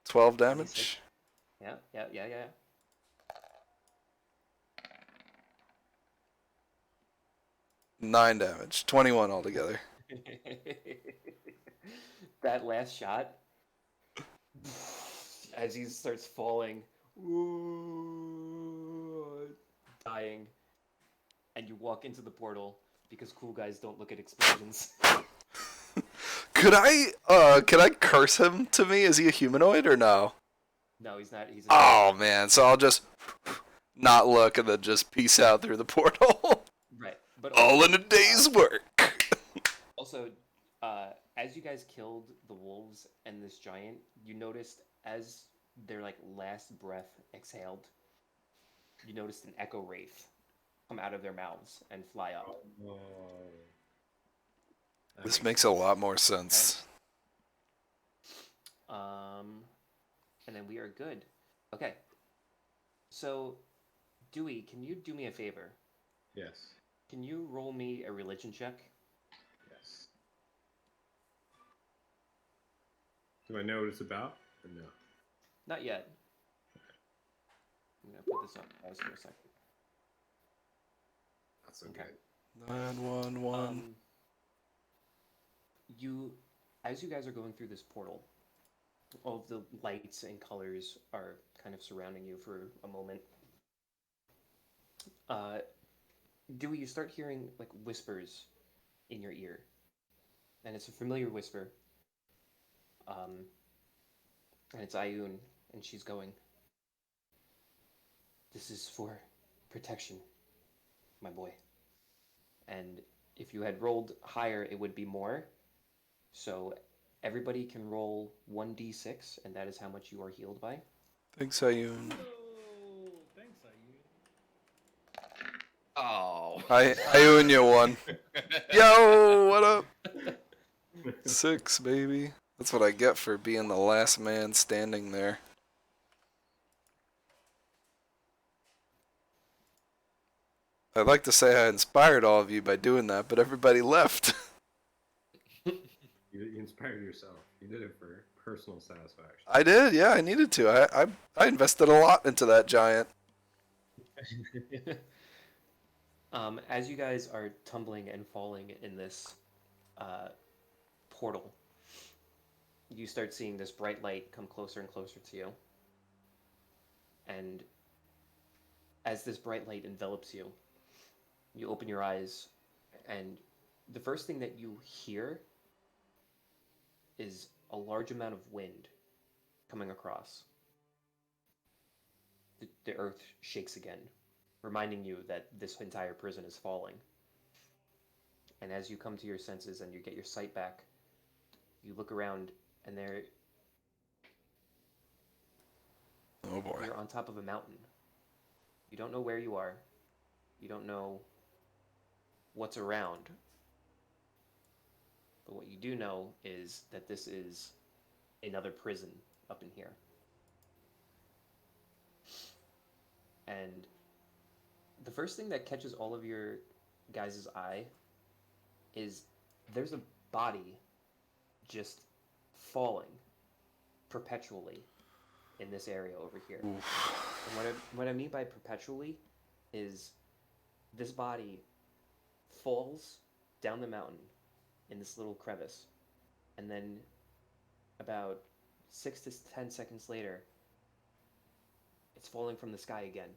C: 12
A: 1d6.
C: damage.
A: Yeah.
C: 9 damage. 21 altogether.
A: That last shot, as he starts falling, dying, and you walk into the portal because cool guys don't look at explosions.
C: Could I curse him to me? Is he a humanoid or no?
A: No, he's not. He's
C: Oh man, so I'll just not look and then just peace out through the portal.
A: right. But
C: All in a day's work.
A: Also, as you guys killed the wolves and this giant, you noticed as their like last breath exhaled, you noticed an echo wraith come out of their mouths and fly up.
D: Oh. That
C: This makes a lot more sense.
A: And then we are good. Okay. So, Dewey, can you do me a favor?
D: Yes.
A: Can you roll me a religion check?
D: Yes. Do I know what it's about? Or no.
A: Not yet. I'm gonna put this on pause for a second.
D: Not so
A: Okay.
D: good.
C: 911.
A: As you guys are going through this portal, all of the lights and colors are kind of surrounding you for a moment. Dewey, you start hearing like whispers in your ear, and it's a familiar whisper. And it's Ayun, and she's going, "This is for protection, my boy. And if you had rolled higher, it would be more. So everybody can roll 1d6, and that is how much you are healed by."
C: Thanks, Ayun.
E: Oh, thanks, Ayun.
B: Oh.
C: Ayun, you won. Yo, what up? 6, baby. That's what I get for being the last man standing there. I'd like to say I inspired all of you by doing that, but everybody left.
D: You inspired yourself. You did it for personal satisfaction.
C: I did, yeah, I needed to. I invested a lot into that giant.
A: As you guys are tumbling and falling in this portal, you start seeing this bright light come closer and closer to you. And as this bright light envelops you, you open your eyes, and the first thing that you hear is a large amount of wind coming across. The earth shakes again, reminding you that this entire prison is falling. And as you come to your senses and you get your sight back, you look around, and
C: Oh boy.
A: you're on top of a mountain. You don't know where you are. You don't know what's around. But what you do know is that this is another prison up in here. And the first thing that catches all of your guys' eye is there's a body just falling perpetually in this area over here.
C: Oof.
A: And what I mean by perpetually is this body falls down the mountain in this little crevice, and then about 6 to 10 seconds later, it's falling from the sky again,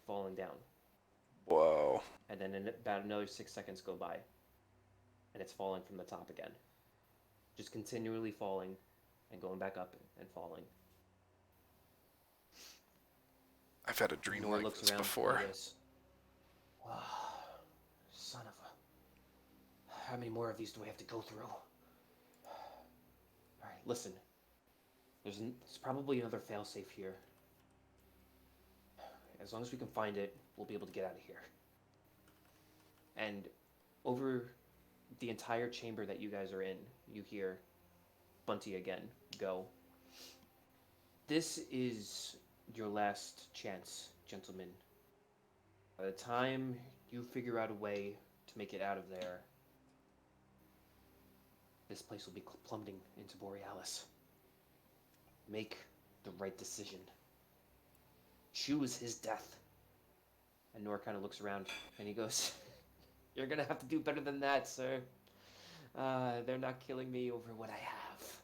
A: falling down.
C: Whoa.
A: And then in about another 6 seconds go by, and it's falling from the top again. Just continually falling and going back up and falling.
C: I've had a dream
A: Nor
C: like
A: looks
C: this
A: around
C: before.
A: and goes, "Wow, son of a... How many more of these do we have to go through? Alright, listen. There's probably another failsafe here. As long as we can find it, we'll be able to get out of here." And over the entire chamber that you guys are in, you hear Bunty again go, "This is your last chance, gentlemen. By the time you figure out a way to make it out of there, this place will be plummeting into Borealis. Make the right decision. Choose his death." And Nor kind of looks around and he goes, "You're gonna have to do better than that, sir. They're not killing me over what I have."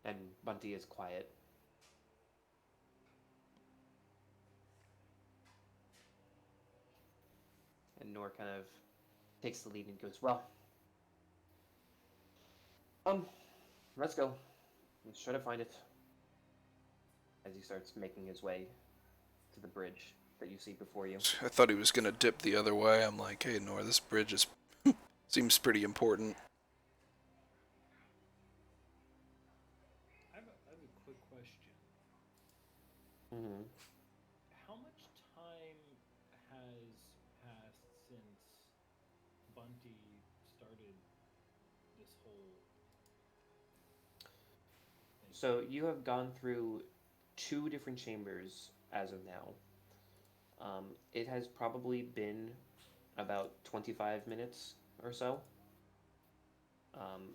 A: And Bunty is quiet. And Nor kind of takes the lead and goes, "Well, let's go. Let's try to find it." As he starts making his way to the bridge that you see before you.
C: I thought he was gonna dip the other way. I'm like, hey, Nor, this bridge is seems pretty important.
E: I have a quick question.
A: Mm-hmm.
E: How much time has passed since Bunty started this whole thing?
A: So you have gone through 2 different chambers as of now. It has probably been about 25 minutes or so.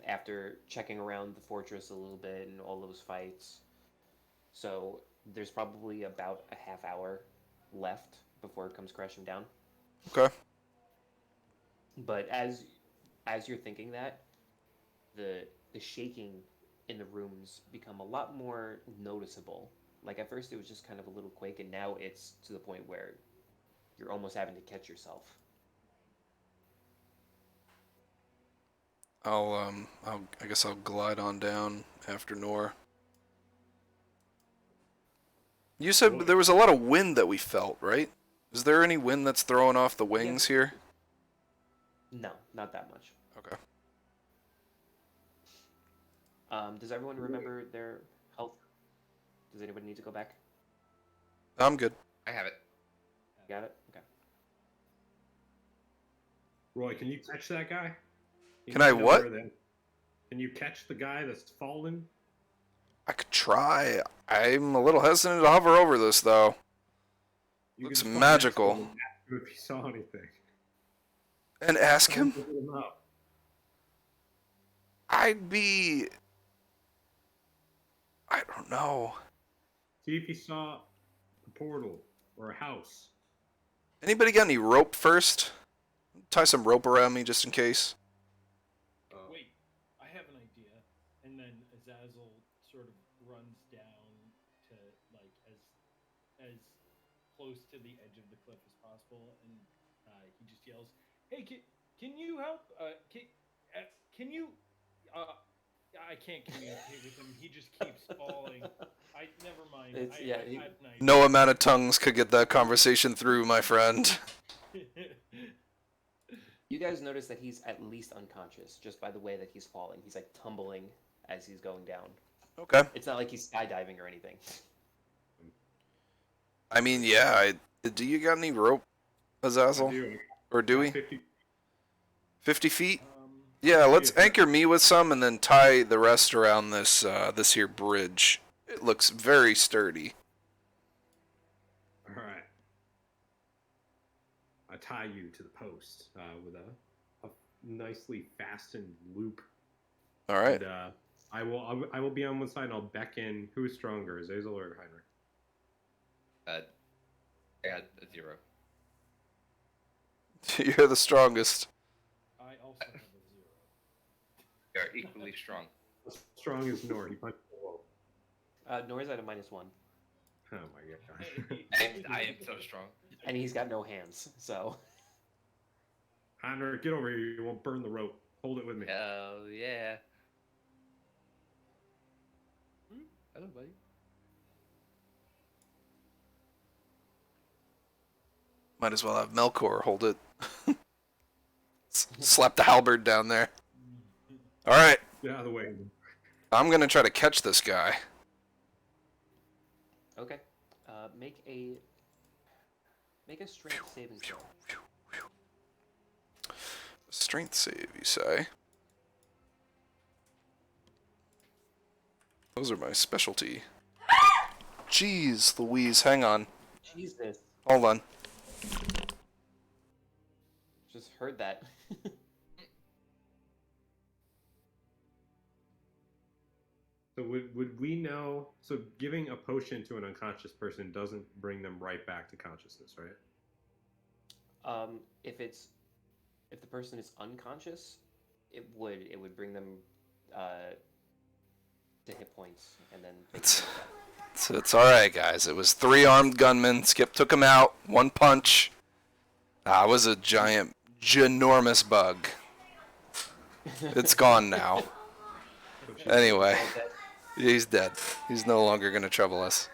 A: After checking around the fortress a little bit and all those fights. So there's probably about a half hour left before it comes crashing down.
C: Okay.
A: But as you're thinking that, the shaking in the rooms become a lot more noticeable. Like at first it was just kind of a little quake, and now it's to the point where you're almost having to catch yourself.
C: I guess I'll glide on down after Nor. You said there was a lot of wind that we felt, right? Is there any wind that's throwing off the wings here?
A: No, not that much.
C: Okay.
A: Does everyone remember their health? Does anybody need to go back?
C: I'm good.
B: I have it.
A: Got it? Okay.
D: Roy, can you catch that guy? You
C: Can I
D: need to know
C: what?
D: where they- Can you catch the guy that's fallen?
C: I could try. I'm a little hesitant to hover over this, though.
D: You
C: Looks
D: can just
C: magical.
D: ask him if he saw anything.
C: And ask him?
D: Look him up.
C: I'd be... I don't know.
D: See if he saw a portal or a house.
C: Anybody got any rope first? Tie some rope around me just in case.
E: Wait, I have an idea. And then Azazel sort of runs down to like as close to the edge of the cliff as possible, and he just yells, "Hey, can you help? Can you? I can't communicate with him. He just keeps falling. Never mind. I had an idea."
C: No amount of tongues could get that conversation through, my friend.
A: You guys notice that he's at least unconscious just by the way that he's falling. He's like tumbling as he's going down.
C: Okay.
A: It's not like he's skydiving or anything.
C: I mean, yeah, do you got any rope, Azazel?
D: I do.
C: Or do we?
D: 50.
C: 50 feet? Yeah, let's anchor me with some and then tie the rest around this this here bridge. It looks very sturdy.
D: All right. I tie you to the post with a nicely fastened loop.
C: All right.
D: And, I will be on one side and I'll beckon. Who's stronger, Azazel or Heinrich?
B: I got a 0.
C: You're the strongest.
E: I also have a 0.
B: We are equally strong.
D: How strong is Nor? He punched the wall.
A: Nor's at a -1.
D: Oh my god.
B: I am so strong.
A: And he's got no hands, so...
D: Heinrich, get over here. You won't burn the rope. Hold it with me.
B: Hell yeah. Hello, buddy.
C: Might as well have Melkor hold it. Slap the halberd down there. All right,
D: Get out of the way.
C: I'm gonna try to catch this guy.
A: Okay. Make a strength saving throw.
C: Strength save, you say? Those are my specialty. Jeez, Louise, hang on.
A: Jesus.
C: Hold on.
A: Just heard that.
D: So would we know? So giving a potion to an unconscious person doesn't bring them right back to consciousness, right?
A: If the person is unconscious, it would bring them to hit points, and then they
C: It's,
A: can get that.
C: it's all right, guys. It was 3 armed gunmen. Skip took him out. 1 punch. Ah, it was a giant, ginormous bug. It's gone now. Anyway, he's dead. He's no longer gonna trouble us.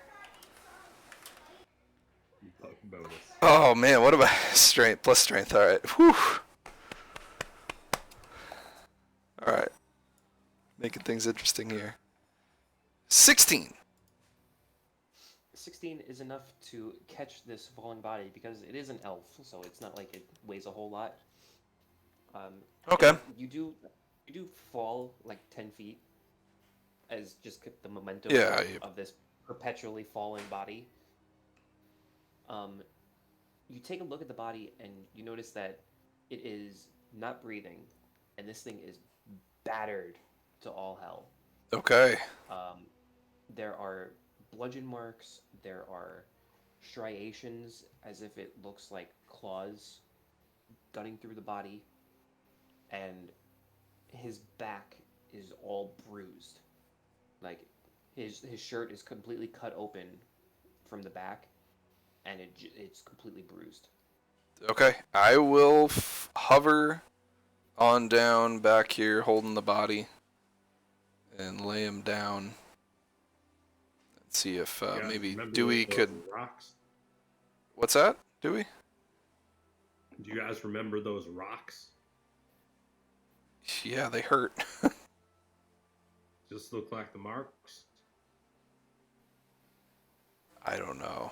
D: Bonus.
C: Oh man, what about strength? Plus strength. All right. Whew. All right. Making things interesting here. 16.
A: 16 is enough to catch this falling body because it is an elf, so it's not like it weighs a whole lot.
C: Okay.
A: You do fall like 10 feet as just the momentum
C: Yeah,
A: of this perpetually falling body. You take a look at the body and you notice that it is not breathing, and this thing is battered to all hell.
C: Okay.
A: There are bludgeon marks, there are striations as if it looks like claws gunning through the body, and his back is all bruised. Like his shirt is completely cut open from the back, and it's completely bruised.
C: Okay. I will hover on down back here, holding the body, and lay him down. Let's see if
D: You guys
C: maybe
D: remember
C: Dewey
D: those
C: could.
D: rocks.
C: What's that, Dewey?
D: Do you guys remember those rocks?
C: Yeah, they hurt.
D: Just look like the marks.
C: I don't know.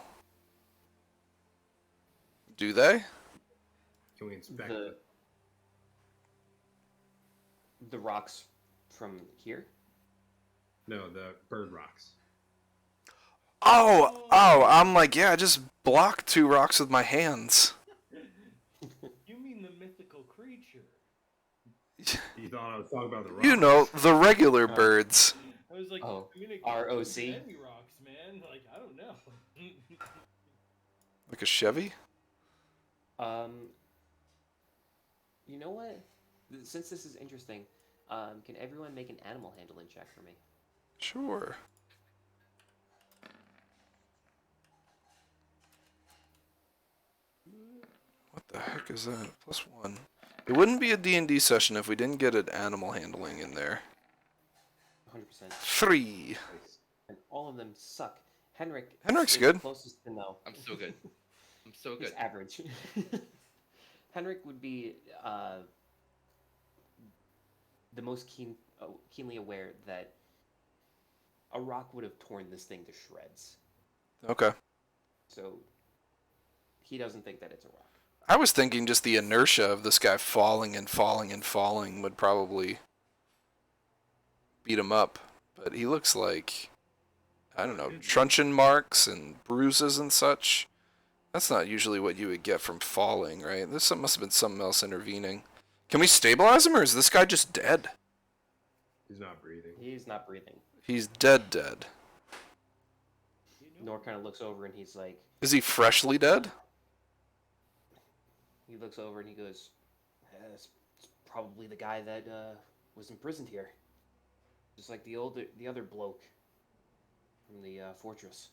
C: Do they?
D: Can we inspect
A: The
D: them?
A: the rocks from here.
D: No, the bird rocks.
C: Oh, I'm like, yeah, I just blocked 2 rocks with my hands.
E: You mean the mythical creature?
D: You thought I was talking about the rocks?
C: You know, the regular birds.
E: I was like,
A: Oh,
E: I'm gonna get
A: ROC?
E: some Benny rocks, man. Like, I don't know.
C: Like a Chevy?
A: You know what? Since this is interesting, can everyone make an animal handling check for me?
C: Sure. What the heck is that? +1. It wouldn't be a D&D session if we didn't get an animal handling in there.
A: 100%.
C: 3.
A: And all of them suck. Henrik.
C: Henrik's
A: is
C: good.
A: Closest to no.
B: I'm so good. I'm so
A: He's
B: good.
A: average. Henrik would be the most keenly aware that a rock would have torn this thing to shreds.
C: Okay.
A: So he doesn't think that it's a rock.
C: I was thinking just the inertia of this guy falling and falling and falling would probably beat him up. But he looks like, I don't know, truncheon marks and bruises and such. That's not usually what you would get from falling, right? Must have been something else intervening. Can we stabilize him, or is this guy just dead?
D: He's not breathing.
A: He's not breathing.
C: He's dead.
A: Nor kind of looks over and he's like,
C: Is he freshly dead?
A: he looks over and he goes, it's probably the guy that was imprisoned here. Just like the other bloke from the fortress.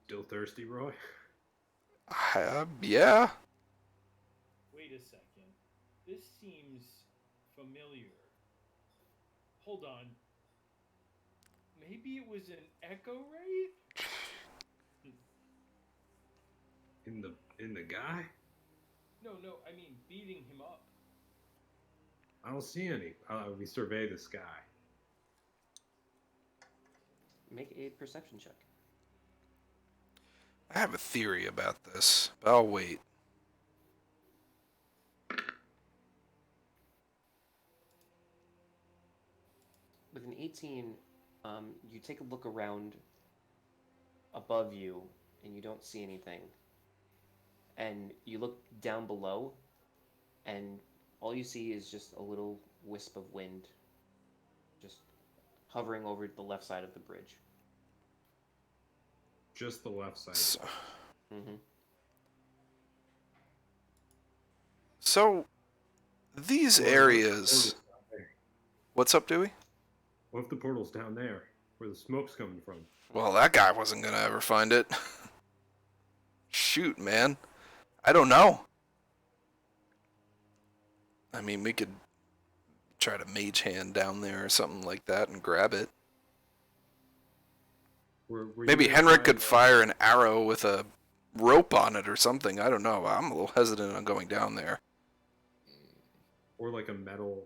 D: Still thirsty, Roy?
C: Yeah.
E: Wait a second. This seems familiar. Hold on. Maybe it was an echo ray?
D: In the guy?
E: No, I mean beating him up.
D: I don't see any. We survey the sky.
A: Make a perception check.
C: I have a theory about this, but I'll wait.
A: With an 18, you take a look around above you, and you don't see anything. And you look down below, and all you see is just a little wisp of wind just hovering over the left side of the bridge.
D: Just the left side.
C: So,
A: Mm-hmm.
C: so these
D: What if the
C: areas.
D: portal's down there?
C: What's up, Dewey?
D: What if the portal's down there, where the smoke's coming from?
C: Well, that guy wasn't gonna ever find it. Shoot, man. I don't know. I mean, we could try to mage hand down there or something like that and grab it.
D: Were
C: Maybe
D: you gonna
C: Henrik
D: try
C: could fire an arrow with a rope on it or something. I don't know. I'm a little hesitant on going down there.
D: or like a metal.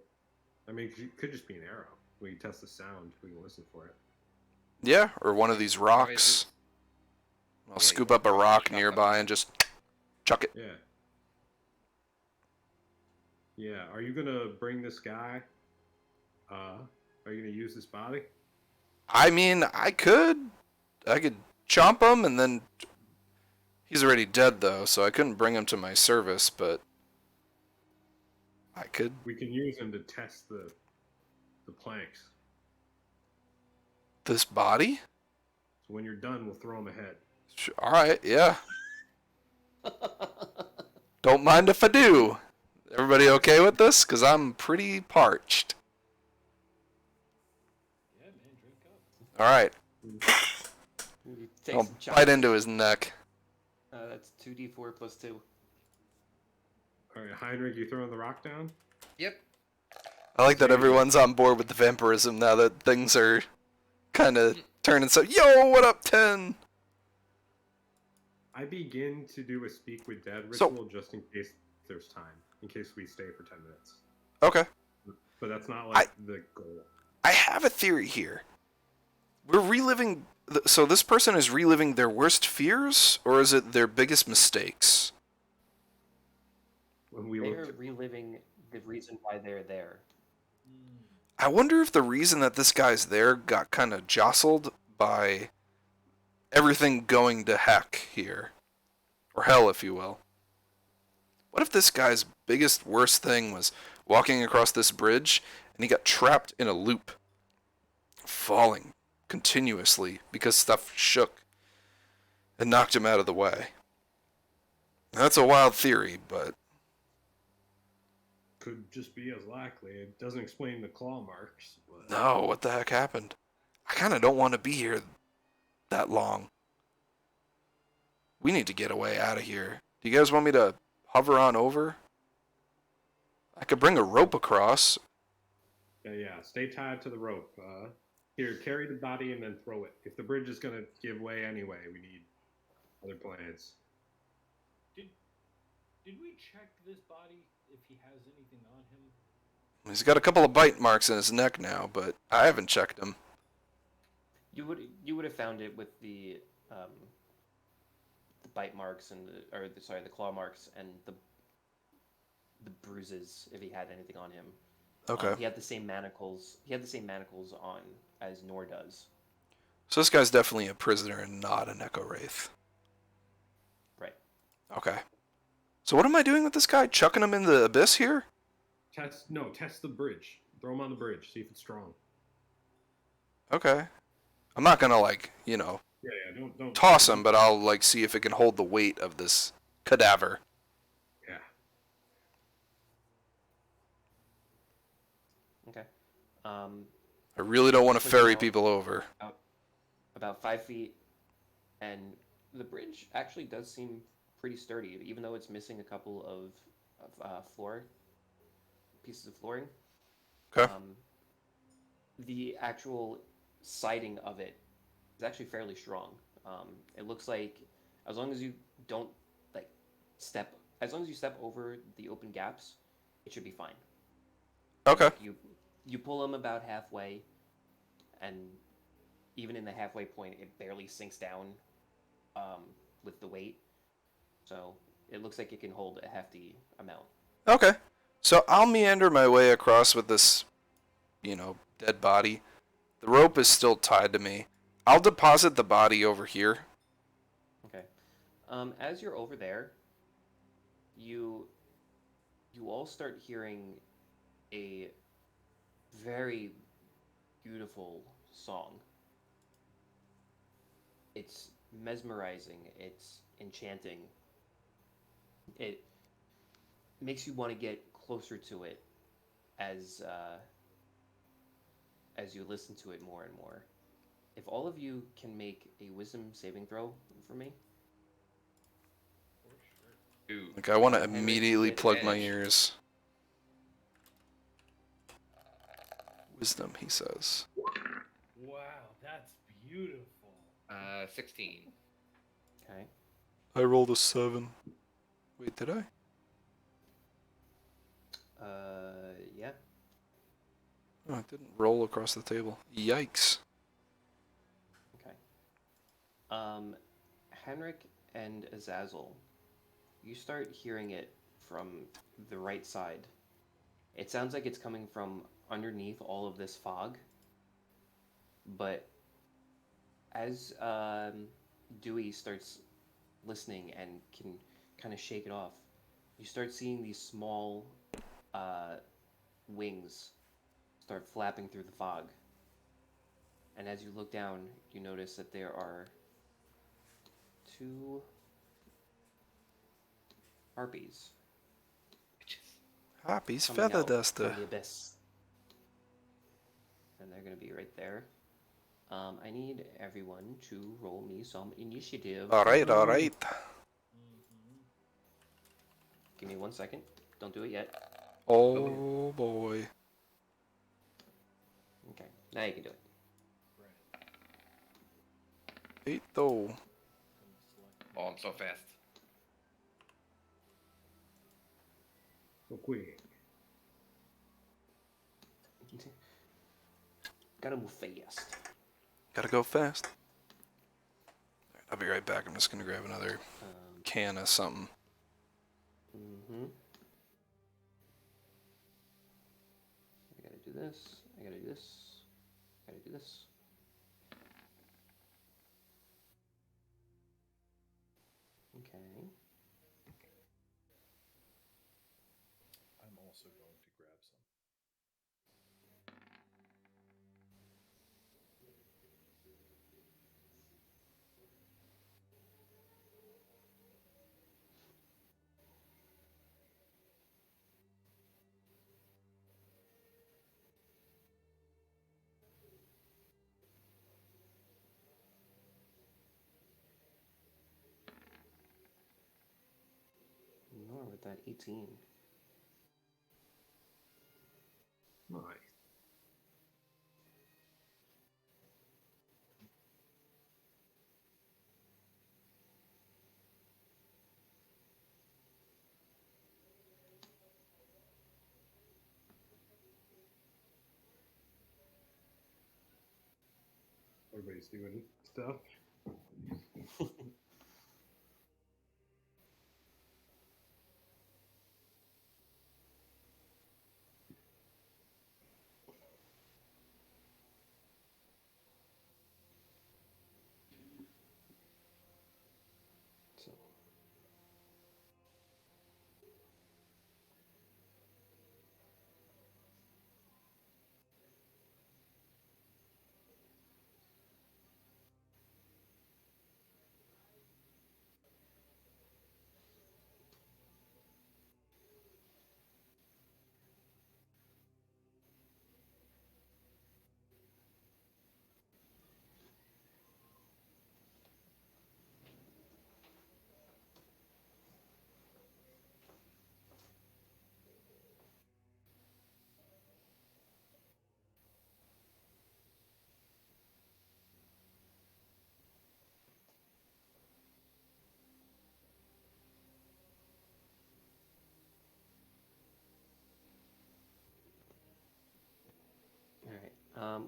D: I mean, it could just be an arrow. We can test the sound. We can listen for it.
C: Yeah, or one of these rocks. I'll
B: Yeah,
C: scoop
B: you
C: up a
B: can
C: rock
B: chop
C: nearby
B: up.
C: and just chuck it.
D: Yeah. Yeah. Are you gonna bring this guy? Are you gonna use this body?
C: I mean, I could chomp him and then he's already dead though, so I couldn't bring him to my service, but I could.
D: We can use him to test the planks.
C: This body?
D: So when you're done, we'll throw him ahead.
C: All right, yeah. Don't mind if I do. Everybody okay with this? Because I'm pretty parched.
E: Yeah, man, drink up.
C: All right.
A: You take
C: I'll
A: some
C: bite
A: chocolate.
C: into his neck.
A: That's 2d4 plus 2.
D: All right, Heinrich, you throwing the rock down?
B: Yep.
C: I like that everyone's on board with the vampirism now that things are kind of turning so. Yo, what up, 10?
D: I begin to do a speak with dead
C: So-
D: ritual just in case there's time, in case we stay for 10 minutes.
C: Okay.
D: But that's not like the goal.
C: I have a theory here. We're reliving. So this person is reliving their worst fears, or is it their biggest mistakes?
D: When we
A: They're
D: looked,
A: reliving the reason why they're there.
C: I wonder if the reason that this guy's there got kind of jostled by everything going to heck here. Or hell, if you will. What if this guy's biggest, worst thing was walking across this bridge and he got trapped in a loop, falling continuously because stuff shook and knocked him out of the way? That's a wild theory, but
D: could just be as likely. It doesn't explain the claw marks. But
C: no, what the heck happened? I kind of don't want to be here that long. We need to get away out of here. Do you guys want me to hover on over? I could bring a rope across.
D: yeah, stay tied to the rope. Here, carry the body and then throw it. If the bridge is gonna give way anyway, we need other plans.
E: Did we check this body if he has anything on him?
C: He's got a couple of bite marks in his neck now, but I haven't checked him.
A: You would have found it with the bite marks and the claw marks and the bruises if he had anything on him.
C: Okay.
A: He had the same manacles. He had the same manacles on as Nor does.
C: So this guy's definitely a prisoner and not an Echo Wraith.
A: Right.
C: Okay. So what am I doing with this guy? Chucking him in the abyss here?
D: Test the bridge. Throw him on the bridge. See if it's strong.
C: Okay. I'm not gonna
D: Yeah, don't
C: toss him, but I'll see if it can hold the weight of this cadaver.
D: Yeah.
A: Okay.
C: I really don't want to
A: Push
C: ferry
A: him out.
C: people over.
A: About 5 feet, and the bridge actually does seem pretty sturdy, even though it's missing a couple of pieces of flooring.
C: Okay.
A: The actual siding of it is actually fairly strong. It looks like as long as you don't step, as long as you step over the open gaps, it should be fine.
C: Okay.
A: Like you pull them about halfway, and even in the halfway point, it barely sinks down um, with the weight. So it looks like it can hold a hefty amount.
C: Okay. So I'll meander my way across with this, dead body. The rope is still tied to me. I'll deposit the body over here.
A: Okay. As you're over there, you you all start hearing a very beautiful song. It's mesmerizing. It's enchanting. It makes you want to get closer to it as as you listen to it more and more. If all of you can make a wisdom saving throw for me,
B: Ooh.
C: Like, I want to
A: Henrik, you
C: immediately
A: get
C: plug my
A: advantage.
C: ears. Wisdom, he says.
E: Wow, that's beautiful.
B: 16.
A: Okay.
C: I rolled a 7. Wait, did I?
A: Yeah.
C: Oh, I didn't roll across the table. Yikes.
A: Okay. Um, Henrik and Azazel, you start hearing it from the right side. It sounds like it's coming from underneath all of this fog, but as Dewey starts listening and can kind of shake it off, you start seeing these small uh, wings start flapping through the fog. And as you look down, you notice that there are two harpies
B: Bitches.
C: Happy's
A: coming
C: feather
A: out
C: duster.
A: from the abyss. And they're going to be right there. I need everyone to roll me some initiative.
C: Alright, alright.
E: Mm-hmm.
A: Give me 1 second. Don't do it yet.
C: Oh boy.
A: Okay, now you can do it.
E: Right.
C: 8 though.
E: Gonna select
B: Oh, I'm so fast.
D: So quick.
A: Gotta move fast.
C: Gotta go fast. Alright, I'll be right back. I'm just gonna grab another can of something.
A: Mm-hmm. I gotta do this. I gotta do this. I gotta do this. Okay.
E: I'm also going to grab some.
A: Nor with that 18.
D: Nice. Everybody's doing stuff.
A: So,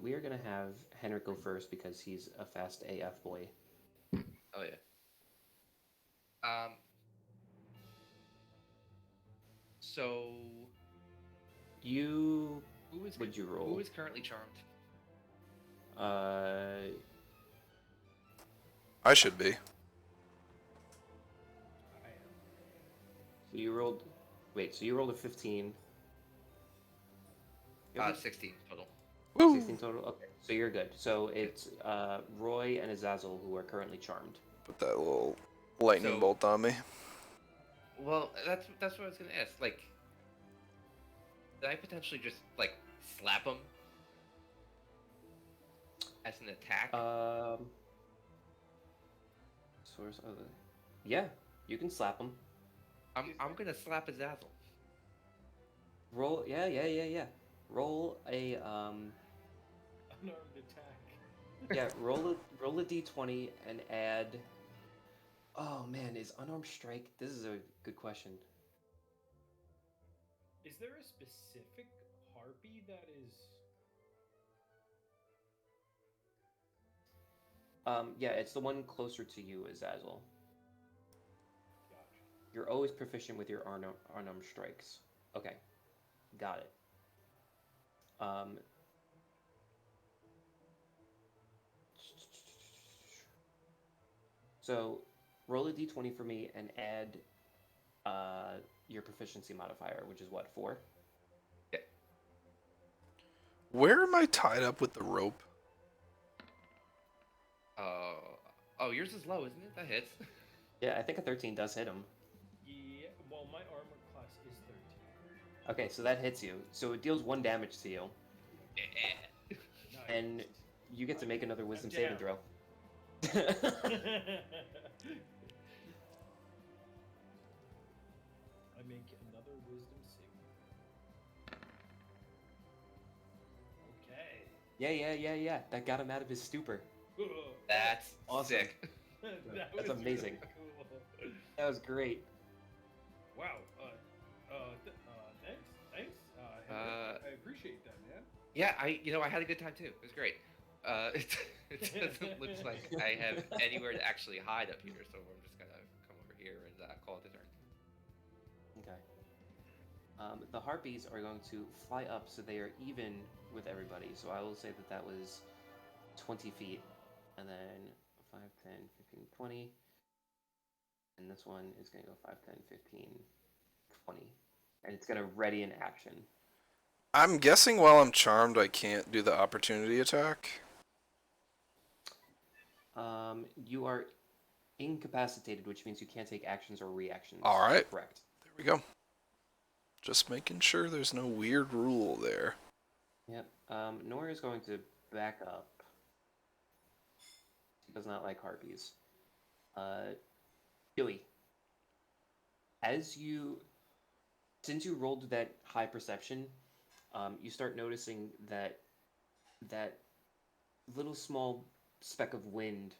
A: We are gonna have Henrik go first because he's a fast AF boy.
B: Oh yeah. Um. So
A: You
B: who is
A: would you roll?
B: who is currently charmed?
C: I should be.
E: I am.
A: So you rolled. Wait, so you rolled a 15. You have a
B: 16 total.
C: Woo!
A: 16 total. Okay, so you're good. So it's Roy and Azazel who are currently charmed.
C: Put that little lightning
B: So-
C: bolt on me.
B: Well, that's what I was gonna ask. Like, did I potentially just like slap him as an attack?
A: Source of the. Yeah, you can slap him.
B: I'm gonna slap Azazel.
A: Roll. Yeah. Roll a
E: Unarmed attack.
A: Yeah, roll a d20 and add. Oh man, is unarmed strike? This is a good question.
E: Is there a specific harpy that is?
A: Yeah, it's the one closer to you, Azazel.
E: Gotcha.
A: You're always proficient with your unarmed strikes. Okay, got it. So roll a d20 for me and add your proficiency modifier, which is what, 4?
C: Where am I tied up with the rope?
B: Oh, yours is low, isn't it? That hits.
A: Yeah, I think a 13 does hit him.
E: Yeah. Well, my armor class is 13.
A: Okay, so that hits you. So it deals 1 damage to you,
B: Yeah.
A: and you get to make another wisdom
E: I'm
A: saving
E: down.
A: throw.
E: I make another wisdom saving. Okay.
A: Yeah. That got him out of his stupor.
B: That's
A: Awesome.
B: sick.
E: That
A: That's
E: was
A: amazing.
E: really cool.
A: That was great.
E: Wow. Thanks. Henrik. I appreciate that, man.
B: Yeah, I had a good time too. It was great. It doesn't look like I have anywhere to actually hide up here, so I'm just gonna come over here and call it a turn.
A: Okay. The harpies are going to fly up so they are even with everybody. So I will say that that was 20 feet. And then 5, 10, 15, 20. And this one is going to go 5, 10, 15, 20. And it's going to ready in action.
C: I'm guessing while I'm charmed, I can't do the opportunity attack.
A: You are incapacitated, which means you can't take actions or reactions.
C: All right.
A: Correct.
C: There we go. Just making sure there's no weird rule there.
A: Yep. Nora is going to back up. She does not like harpies. Dewey, since you rolled that high perception, you start noticing that little small speck of wind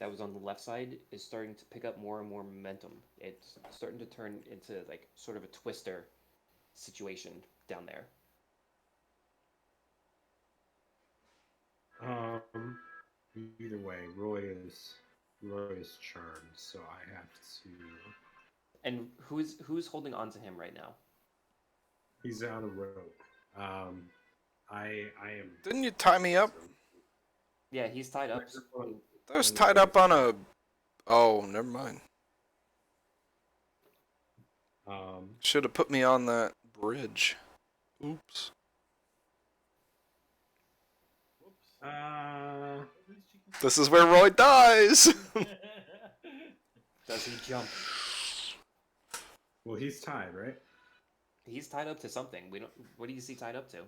A: that was on the left side is starting to pick up more and more momentum. It's starting to turn into like sort of a twister situation down there.
D: Either way, Roy is charmed, so I have to.
A: And who's holding on to him right now?
D: He's on a rope. I am.
C: Didn't you tie me up?
A: Yeah, he's tied up.
C: I was tied up on a... Oh, never mind. Should have put me on that bridge. Oops.
E: Whoops.
D: Uh,
E: At least you can-
C: This is where Roy dies!
A: Does he jump?
D: well, he's tied, right?
A: He's tied up to something. We don't. What do you see tied up to?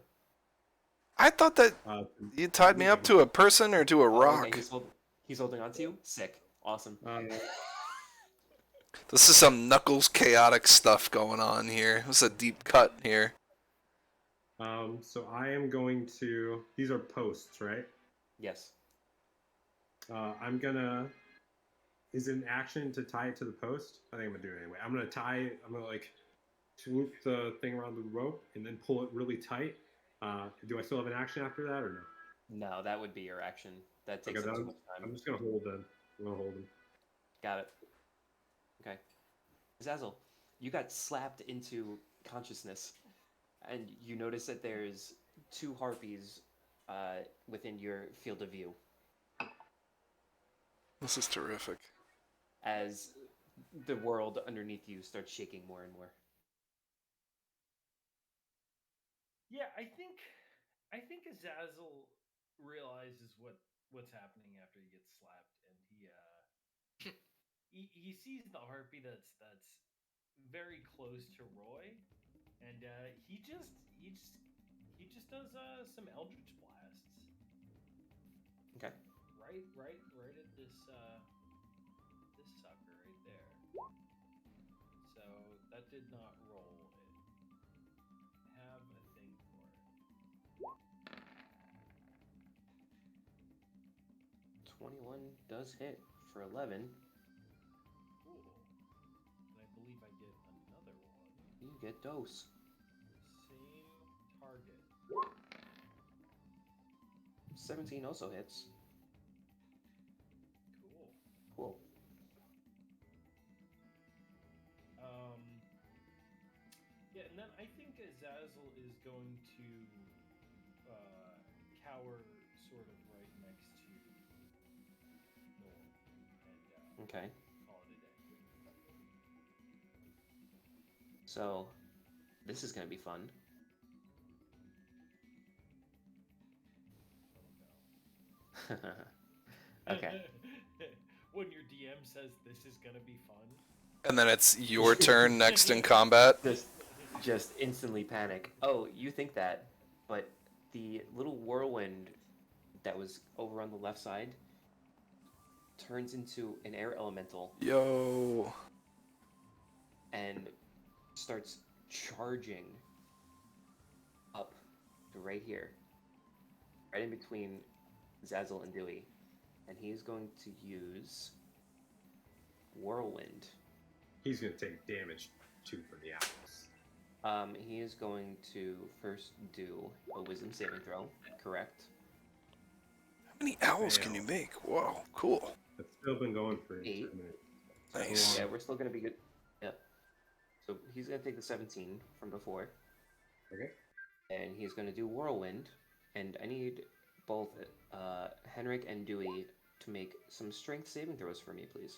C: I thought that
D: Uh,
C: you tied me up to a person or to a
A: Oh,
C: rock.
A: okay, he's holding on to you. Sick. Awesome.
C: This is some Knuckles chaotic stuff going on here. This is a deep cut here.
D: So I am going to. These are posts, right?
A: Yes.
D: I'm gonna. Is it an action to tie it to the post? I think I'm gonna do it anyway. I'm gonna like swoop the thing around the rope and then pull it really tight Do I still have an action after that or no?
A: No, that would be your action. That takes
D: Okay,
A: up too
D: then
A: much
D: I'm
A: time.
D: just gonna hold then. I'm gonna hold him.
A: Got it. Okay. Zazzle, you got slapped into consciousness, and you notice that there's two harpies within your field of view
C: This is terrific.
A: as the world underneath you starts shaking more and more.
E: Yeah, I think Azazel realizes what's happening after he gets slapped, and he sees the harpy that's very close to Roy, and he just does some eldritch blasts
A: Okay.
E: right at this sucker right there. So that did not roll. It have a thing for it.
A: 21 does hit for 11.
E: Cool. And I believe I get another one.
A: You get dose.
E: Same target.
A: 17 also hits.
E: Cool.
A: Cool.
E: Yeah, and then I think Azazel is going to cower sort of right next to Norm and
A: Okay.
E: call it a day.
A: So, this is going to be fun.
E: Oh no.
A: Okay.
E: When your DM says this is gonna be fun.
C: And then it's your turn next in combat.
A: Just instantly panic. Oh, you think that, but the little whirlwind that was over on the left side turns into an air elemental
C: Yo.
A: and starts charging up to right here, right in between Zazzle and Dewey. And he's going to use Whirlwind.
D: He's gonna take damage too from the owls.
A: He is going to first do a Wisdom saving throw, correct?
C: How many owls can you make? Whoa, cool.
D: It's still been going for 10
A: 8.
D: minutes.
C: Nice.
A: Yeah, we're still going to be good. Yep. So he's going to take the 17 from before.
D: Okay.
A: And he's going to do Whirlwind. And I need both Henrik and Dewey to make some strength saving throws for me, please.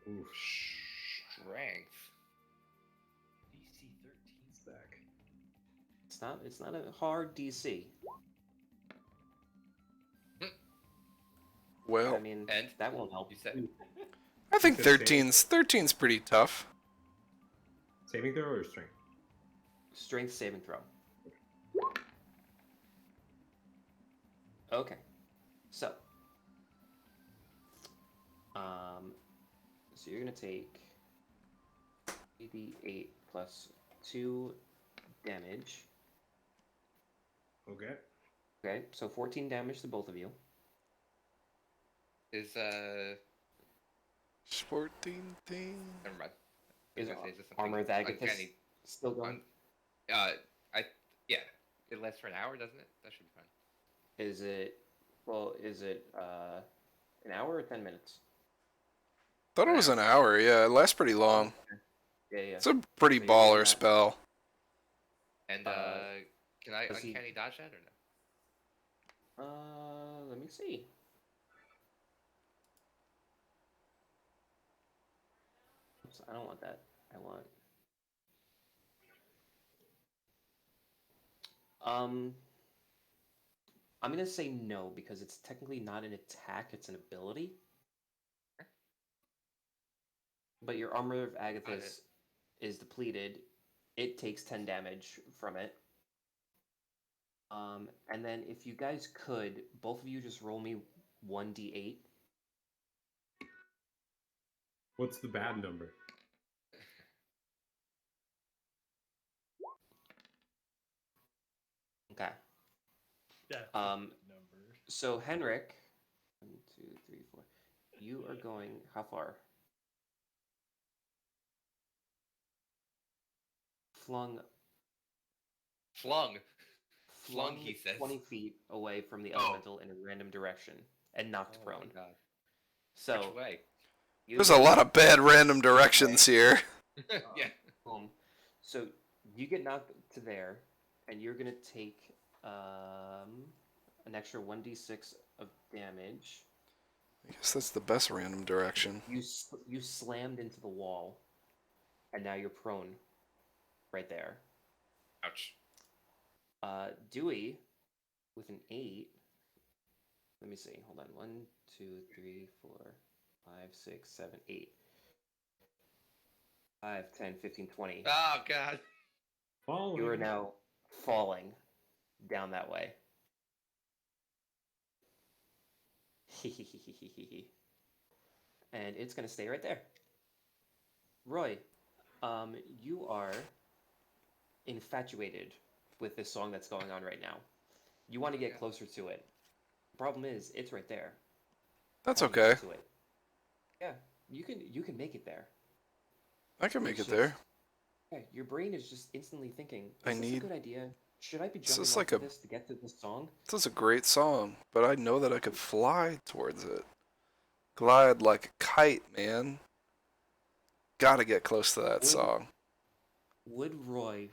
D: Oof.
B: Strength.
E: DC 13.
D: Stack.
A: It's not a hard DC.
C: Well,
A: I mean,
B: And
A: that won't help.
B: you said
C: I think
D: You said
C: 13's pretty tough.
D: Saving throw or strength?
A: Strength saving throw. Okay. So, so you're gonna take 88 plus 2 damage.
D: Okay.
A: Okay, so 14 damage to both of you.
B: is
C: 14 thing.
B: never mind. I was
A: Is
B: gonna say, is this something
A: Armor of Agathis
B: uncanny?
A: still going?
B: Yeah, it lasts for an hour, doesn't it? That should be fine.
A: Is it an hour or 10 minutes?
C: Thought it was an hour. Yeah, it lasts pretty long.
A: Yeah, yeah.
C: It's a pretty
A: So you're doing
C: baller
A: that.
C: spell.
B: And can I
A: does he-
B: uncanny dodge that or no?
A: Let me see. Oops, I don't want that. I want. I'm gonna say no because it's technically not an attack; it's an ability. But your armor of Agathis is depleted. It takes 10 damage from it. And then if you guys could, both of you just roll me 1d8.
D: What's the bad number?
A: Okay.
E: That's
A: Um,
E: a number.
A: So Henrik, 1, 2, 3, 4. You are going how far?
B: Flung. flung, he says.
A: 20 feet away from the
B: Oh.
A: elemental in a random direction and knocked
B: Oh
A: prone.
B: my god.
A: So
B: Which way?
A: you
C: There's a lot of bad random
A: Either way.
C: directions here.
B: Yeah.
A: Boom. So you get knocked to there, and you're gonna take an extra 1d6 of damage.
C: I guess that's the best random direction.
A: You slammed into the wall, and now you're prone, right there.
B: Ouch.
A: Dewey, with an 8. Let me see. Hold on. 1, 2, 3, 4, 5, 6, 7, 8. 5, 10, 15, 20.
B: Oh god.
D: Falling.
A: You are now falling down that way. And it's going to stay right there. Roy, you are infatuated with this song that's going on right now. You want to get
B: Yeah.
A: closer to it. The problem is, it's right there.
C: That's
A: How do you
C: okay.
A: get to it? Yeah, you can make it there.
C: I can make
A: It's
C: it there.
A: just- Yeah, your brain is just instantly thinking,
C: I
A: is this
C: need-
A: a good idea? Should I be
C: This
A: jumping
C: is
A: off
C: like
A: of
C: a-
A: this to get to this song?
C: This is a great song, but I know that I could fly towards it. Glide like a kite, man. Gotta get close to that
A: Would-
C: song.
A: Would Roy...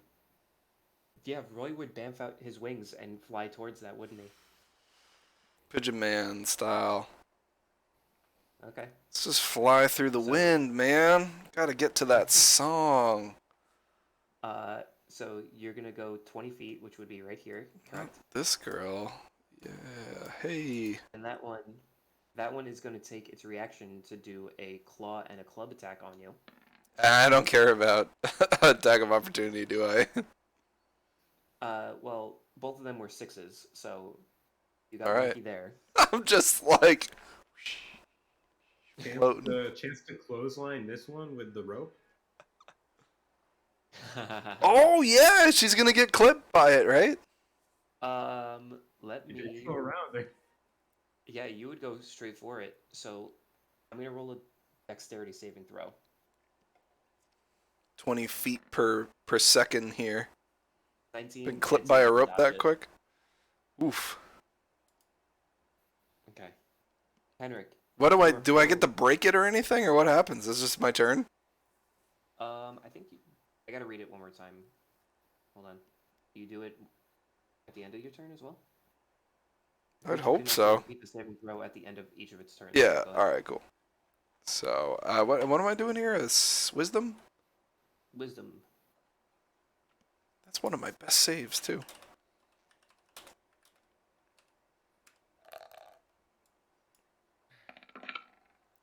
A: Yeah, Roy would bamf out his wings and fly towards that, wouldn't he?
C: Pigeon Man style.
A: Okay.
C: Let's just fly through the
A: So-
C: wind, man. Gotta get to that song.
A: So you're gonna go 20 feet, which would be right here,
C: Not
A: correct?
C: this girl. Yeah. Hey.
A: And that one is gonna take its reaction to do a claw and a club attack on you.
C: I don't care about attack of opportunity, do I?
A: Well, both of them were 6s, so you got
C: All right.
A: lucky there.
C: I'm just like. floating.
D: The chance to clothesline this one with the rope.
C: Oh yeah, she's gonna get clipped by it, right?
A: Let
D: You
A: me.
D: just go around there.
A: Yeah, you would go straight for it. So I'm gonna roll a dexterity saving throw.
C: 20 feet per second here.
A: 19.
C: Been clipped
A: hits
C: by
A: it,
C: a
A: you
C: rope
A: dodge
C: that
A: it.
C: quick. Oof.
A: Okay. Henrik.
C: What do
A: you
C: I
A: are
C: do? I get to
A: prone.
C: break it or anything, or what happens? Is this my turn?
A: I think I gotta read it one more time. Hold on. You do it at the end of your turn as well?
C: I'd
A: You can
C: hope
A: also
C: so.
A: repeat the saving throw at the end of each of its turns.
C: Yeah.
A: Go
C: All
A: ahead.
C: right. Cool. So, what am I doing here? Is wisdom?
A: Wisdom.
C: That's one of my best saves too.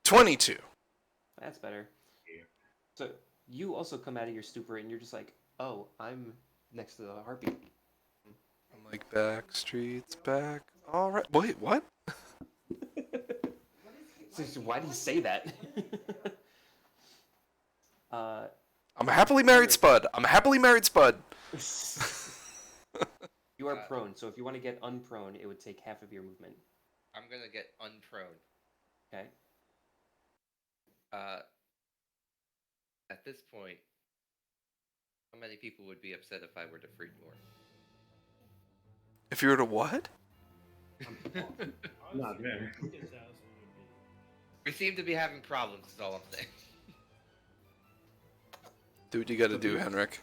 C: $22.
A: That's better.
D: Yeah.
A: So you also come out of your stupor and you're just like, oh, I'm next to the harpy.
C: I'm like back streets back. All right. Wait, what?
A: So why do you say that?
C: I'm a happily married spud. I'm a happily married spud.
A: You are prone, so if you want to get unprone, it would take half of your movement.
B: I'm gonna get unprone.
A: Okay.
B: At this point, how many people would be upset if I were to free more?
C: If you were to what?
D: Not very.
B: We seem to be having problems, is all I'm saying.
C: Do what you gotta do, Henrik.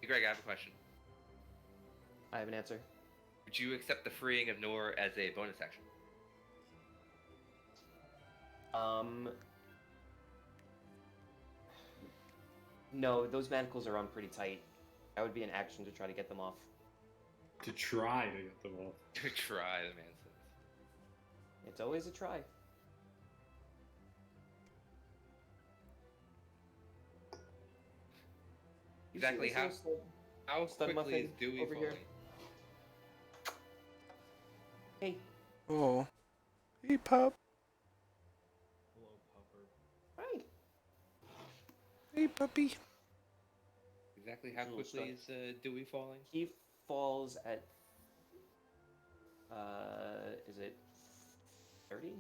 B: Hey, Greg, I have a question.
A: I have an answer.
B: Would you accept the freeing of Nor as a bonus action?
A: No, those manacles are on pretty tight. That would be an action to try to get them off.
D: To try to get them off.
B: To try, the man says.
A: It's always a try. You see
B: Exactly
A: this
B: how-
A: little stud-
B: How
A: Stun
B: quickly
A: muffin
B: is Dewey
A: over here.
B: falling?
A: Hey,
C: Oh. Hey, pup.
E: Hello, pupper.
A: right.
C: Hey, puppy.
B: Exactly how
A: Little
B: quickly
A: stun.
B: is Dewey falling?
A: He falls at. Is it 30?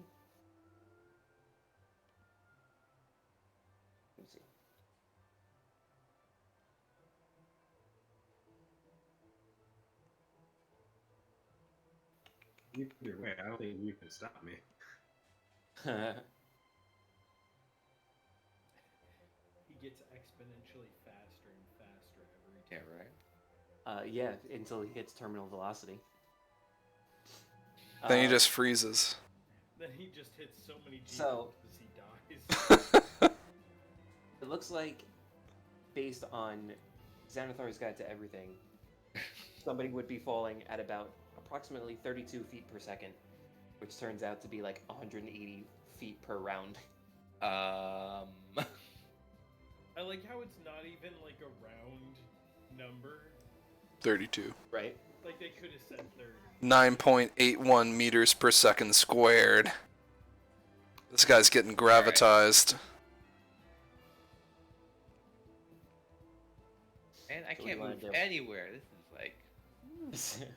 D: Either way, I don't think you can stop me.
E: He gets exponentially faster and faster every
B: Yeah,
E: time.
B: right.
A: Yeah, until he hits terminal velocity.
C: Then he
A: Uh,
C: just freezes.
E: Then he just hits so many G
A: So-
E: bombs he dies.
A: It looks like, based on Xanathar's Guide to Everything, somebody would be falling at about approximately 32 feet per second, which turns out to be like 180 feet per round.
E: I like how it's not even like a round number.
C: 32.
A: Right?
E: Like they could have said 30.
C: 9.81 meters per second squared. This guy's getting gravitized.
B: And I
A: So what do
B: can't
A: you wanna
B: move
A: do?
B: anywhere. This is like.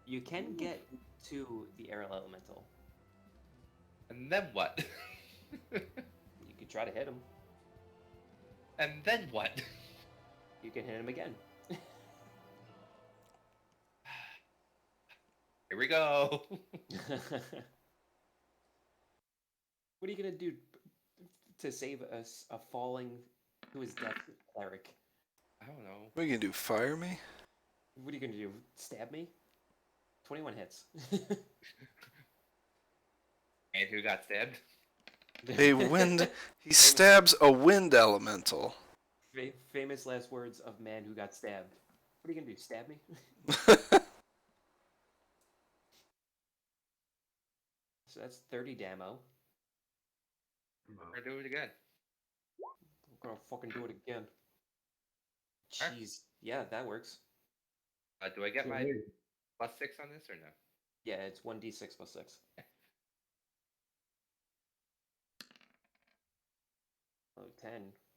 A: You can get to the air elemental.
B: And then what?
A: You could try to hit him.
B: And then what?
A: You can hit him again.
B: Here we go.
A: What are you gonna do to save a falling to his death cleric?
B: I don't know.
C: What are you gonna do? Fire me?
A: What are you gonna do? Stab me? 21 hits.
B: And who got stabbed?
C: A wind. He stabs a wind elemental.
A: Famous last words of man who got stabbed. What are you gonna do? Stab me? So that's 30 damo.
B: Or do it again.
A: I'm gonna fucking do it again.
B: Alright.
A: Jeez. Yeah, that works.
B: Do I get my +6 on this or no?
A: Yeah, it's 1d6 plus 6. Oh, 10.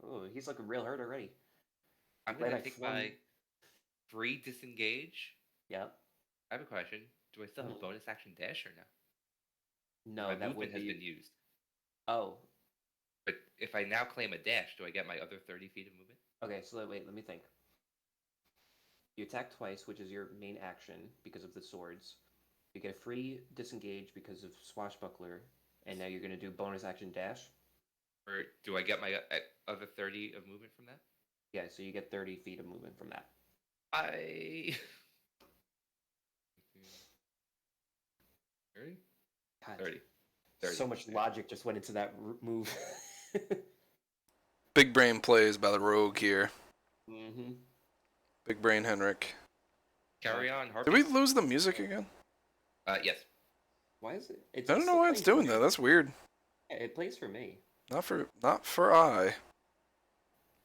A: Oh, he's looking real hurt already.
B: I'm
A: Glad
B: gonna
A: I
B: take
A: flung-
B: my free disengage.
A: Yeah.
B: I have a question. Do I still have
A: Mhm.
B: bonus action dash or no?
A: No,
B: My
A: that
B: movement
A: would
B: has
A: be.
B: been used.
A: Oh,
B: But if I now claim a dash, do I get my other 30 feet of movement?
A: okay. So wait, let me think. You attack twice, which is your main action because of the swords. You get a free disengage because of swashbuckler, and now you're gonna do bonus action dash.
B: Or do I get my other 30 of movement from that?
A: Yeah, so you get 30 feet of movement from that.
B: I. 30?
A: God,
B: 30.
A: so much logic just went into that move.
C: Big brain plays by the rogue here.
A: Mm-hmm.
C: Big brain Henrik.
B: Carry on,
C: Did
B: Harpy.
C: we lose the music again?
B: Yes.
A: Why is it? It's
C: I don't know
A: still
C: why it's
A: playing for
C: doing
A: me.
C: that. That's weird.
A: Yeah, it plays for me.
C: Not for I.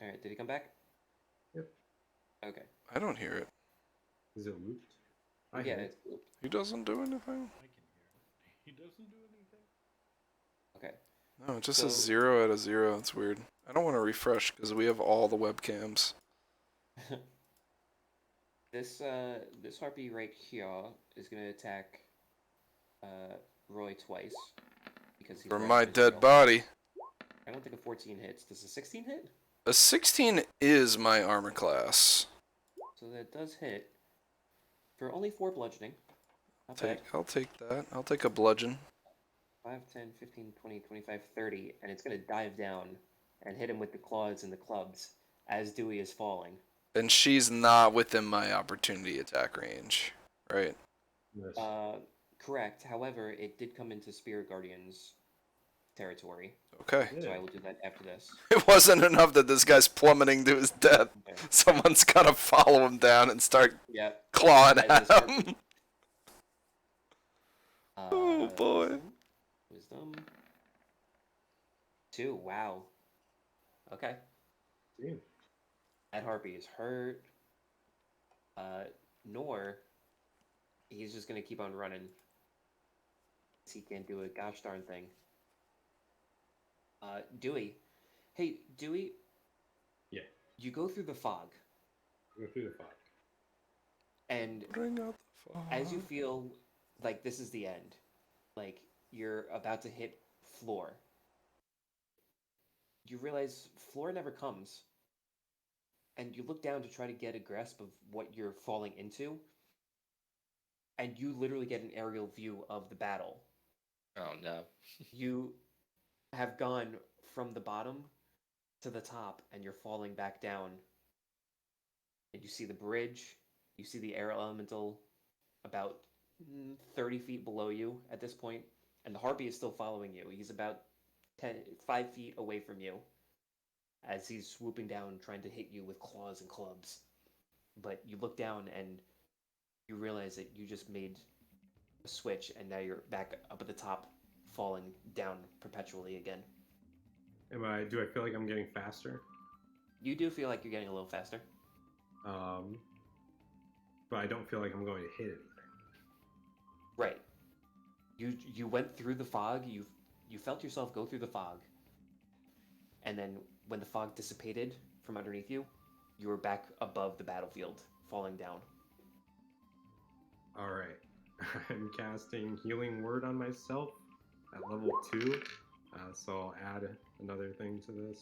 A: All right, did he come back?
D: Yep.
A: Okay.
C: I don't hear it.
D: Is it looped? I
A: Yeah,
D: hear it.
A: it's looped.
C: He doesn't do anything.
E: I can hear it. He doesn't do anything.
A: Okay.
C: No, it just
A: So-
C: says 0 out of 0. It's weird. I don't want to refresh because we have all the webcams.
A: This harpy right here is gonna attack Roy twice because he's
C: For
A: wearing
C: my
A: material.
C: dead body.
A: I don't think a 14 hits. Does a 16 hit?
C: A 16 is my armor class.
A: So that does hit for only 4 bludgeoning. Not bad.
C: I'll take that. I'll take a bludgeon.
A: 5, 10, 15, 20, 25, 30, and it's gonna dive down and hit him with the claws and the clubs as Dewey is falling.
C: And she's not within my opportunity attack range, right?
D: Yes.
A: Correct. However, it did come into Spirit Guardian's territory,
C: Okay.
A: so
D: Yeah.
A: I will do that after this.
C: It wasn't enough that this guy's plummeting to his death.
A: Okay.
C: Someone's gotta follow him down and start
A: Yeah.
C: clawing
A: As
C: at
A: this
C: him.
A: Oh
C: boy.
A: Wisdom. 2. Wow. Okay.
D: Damn.
A: That harpy is hurt. Nor, he's just gonna keep on running. He can't do a gosh darn thing. Dewey. Hey, Dewey.
D: Yeah.
A: You go through the fog,
D: Go through the fog.
A: and
C: Bring out the fog.
A: as you feel like this is the end, like you're about to hit floor, you realize floor never comes. And you look down to try to get a grasp of what you're falling into. and you literally get an aerial view of the battle.
B: Oh no.
A: You have gone from the bottom to the top, and you're falling back down. And you see the bridge, you see the air elemental about 30 feet below you at this point, and the harpy is still following you. He's about 5 feet away from you as he's swooping down, trying to hit you with claws and clubs. But you look down and you realize that you just made a switch, and now you're back up at the top, falling down perpetually again.
D: Do I feel like I'm getting faster?
A: You do feel like you're getting a little faster.
D: But I don't feel like I'm going to hit anything.
A: Right. You went through the fog. You felt yourself go through the fog, and then when the fog dissipated from underneath you, you were back above the battlefield, falling down.
D: All right. I'm casting Healing Word on myself at level 2. So I'll add another thing to this.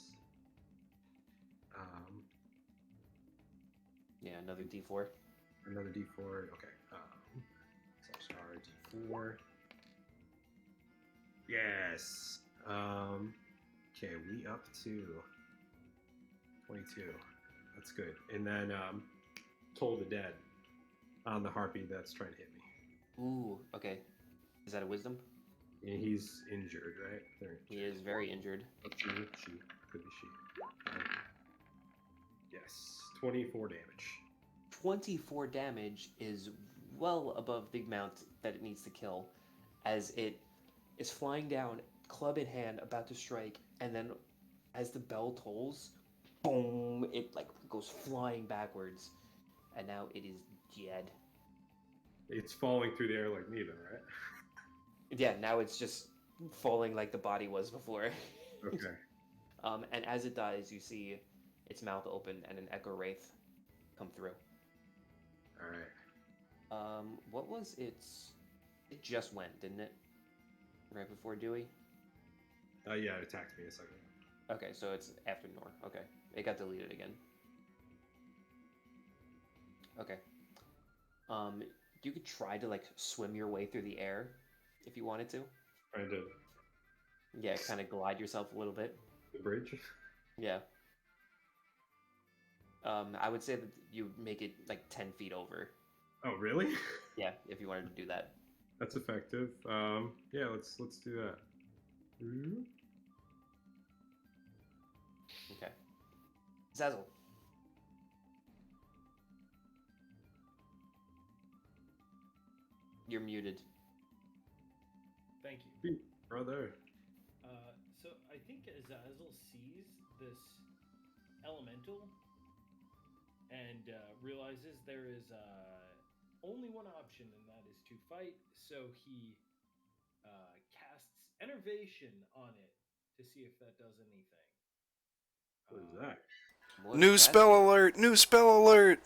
A: Yeah, another D4.
D: Another D4. Okay. So star D4. Yes. Okay, we up to 22. That's good. And then Toll the Dead on the harpy that's trying to hit me.
A: Ooh, okay. Is that a wisdom?
D: And he's injured, right?
A: He is very injured.
D: She. Could be she. Yes. 24 damage.
A: 24 damage is well above the amount that it needs to kill, as it is flying down, club in hand, about to strike, and then as the bell tolls, boom, it like goes flying backwards, and now it is dead.
D: It's falling through the air like me, though, right?
A: Yeah, now it's just falling like the body was before.
D: Okay.
A: And as it dies, you see its mouth open and an echo wraith come through.
D: All right.
A: What was its? It just went, didn't it? Right before Dewey.
D: Yeah, it attacked me a second.
A: Okay, so it's after Nor. Okay, it got deleted again. Okay. You could try to like swim your way through the air if you wanted to.
D: Trying to
A: Yeah, kind of glide yourself a little bit.
D: the bridge.
A: Yeah. I would say that you make it like 10 feet over.
D: Oh, really?
A: Yeah, if you wanted to do that.
D: That's effective. Yeah, let's do that.
A: Okay. Zazzle. You're muted.
E: Thank you.
D: Brother.
E: So I think Azazel sees this elemental and realizes there is only one option, and that is to fight. So he casts Enervation on it to see if that does anything.
D: What is that?
A: What
C: New
A: does that
C: spell
A: do?
C: alert! New spell alert!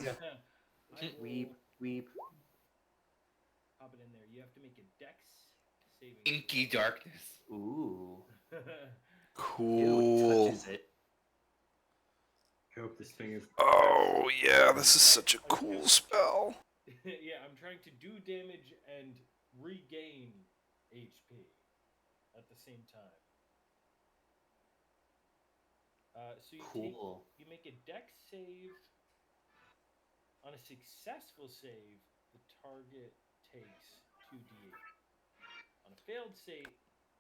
E: I
A: Weep, weep.
E: pop it in there. You have to make a Dex saving.
B: Inky darkness.
A: Ooh. Ew,
C: Cool.
A: touches it.
D: I hope this thing is.
C: Oh yeah, this is such a cool spell.
E: Yeah, I'm trying to do damage and regain HP at the same time. So
A: Cool.
E: you make a Dex save. On a successful save, the target takes 2d8. On a failed save,